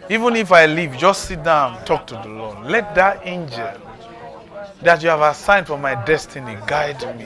Even if I leave, just sit down and talk to the Lord. Let that angel that you have assigned for my destiny guide me.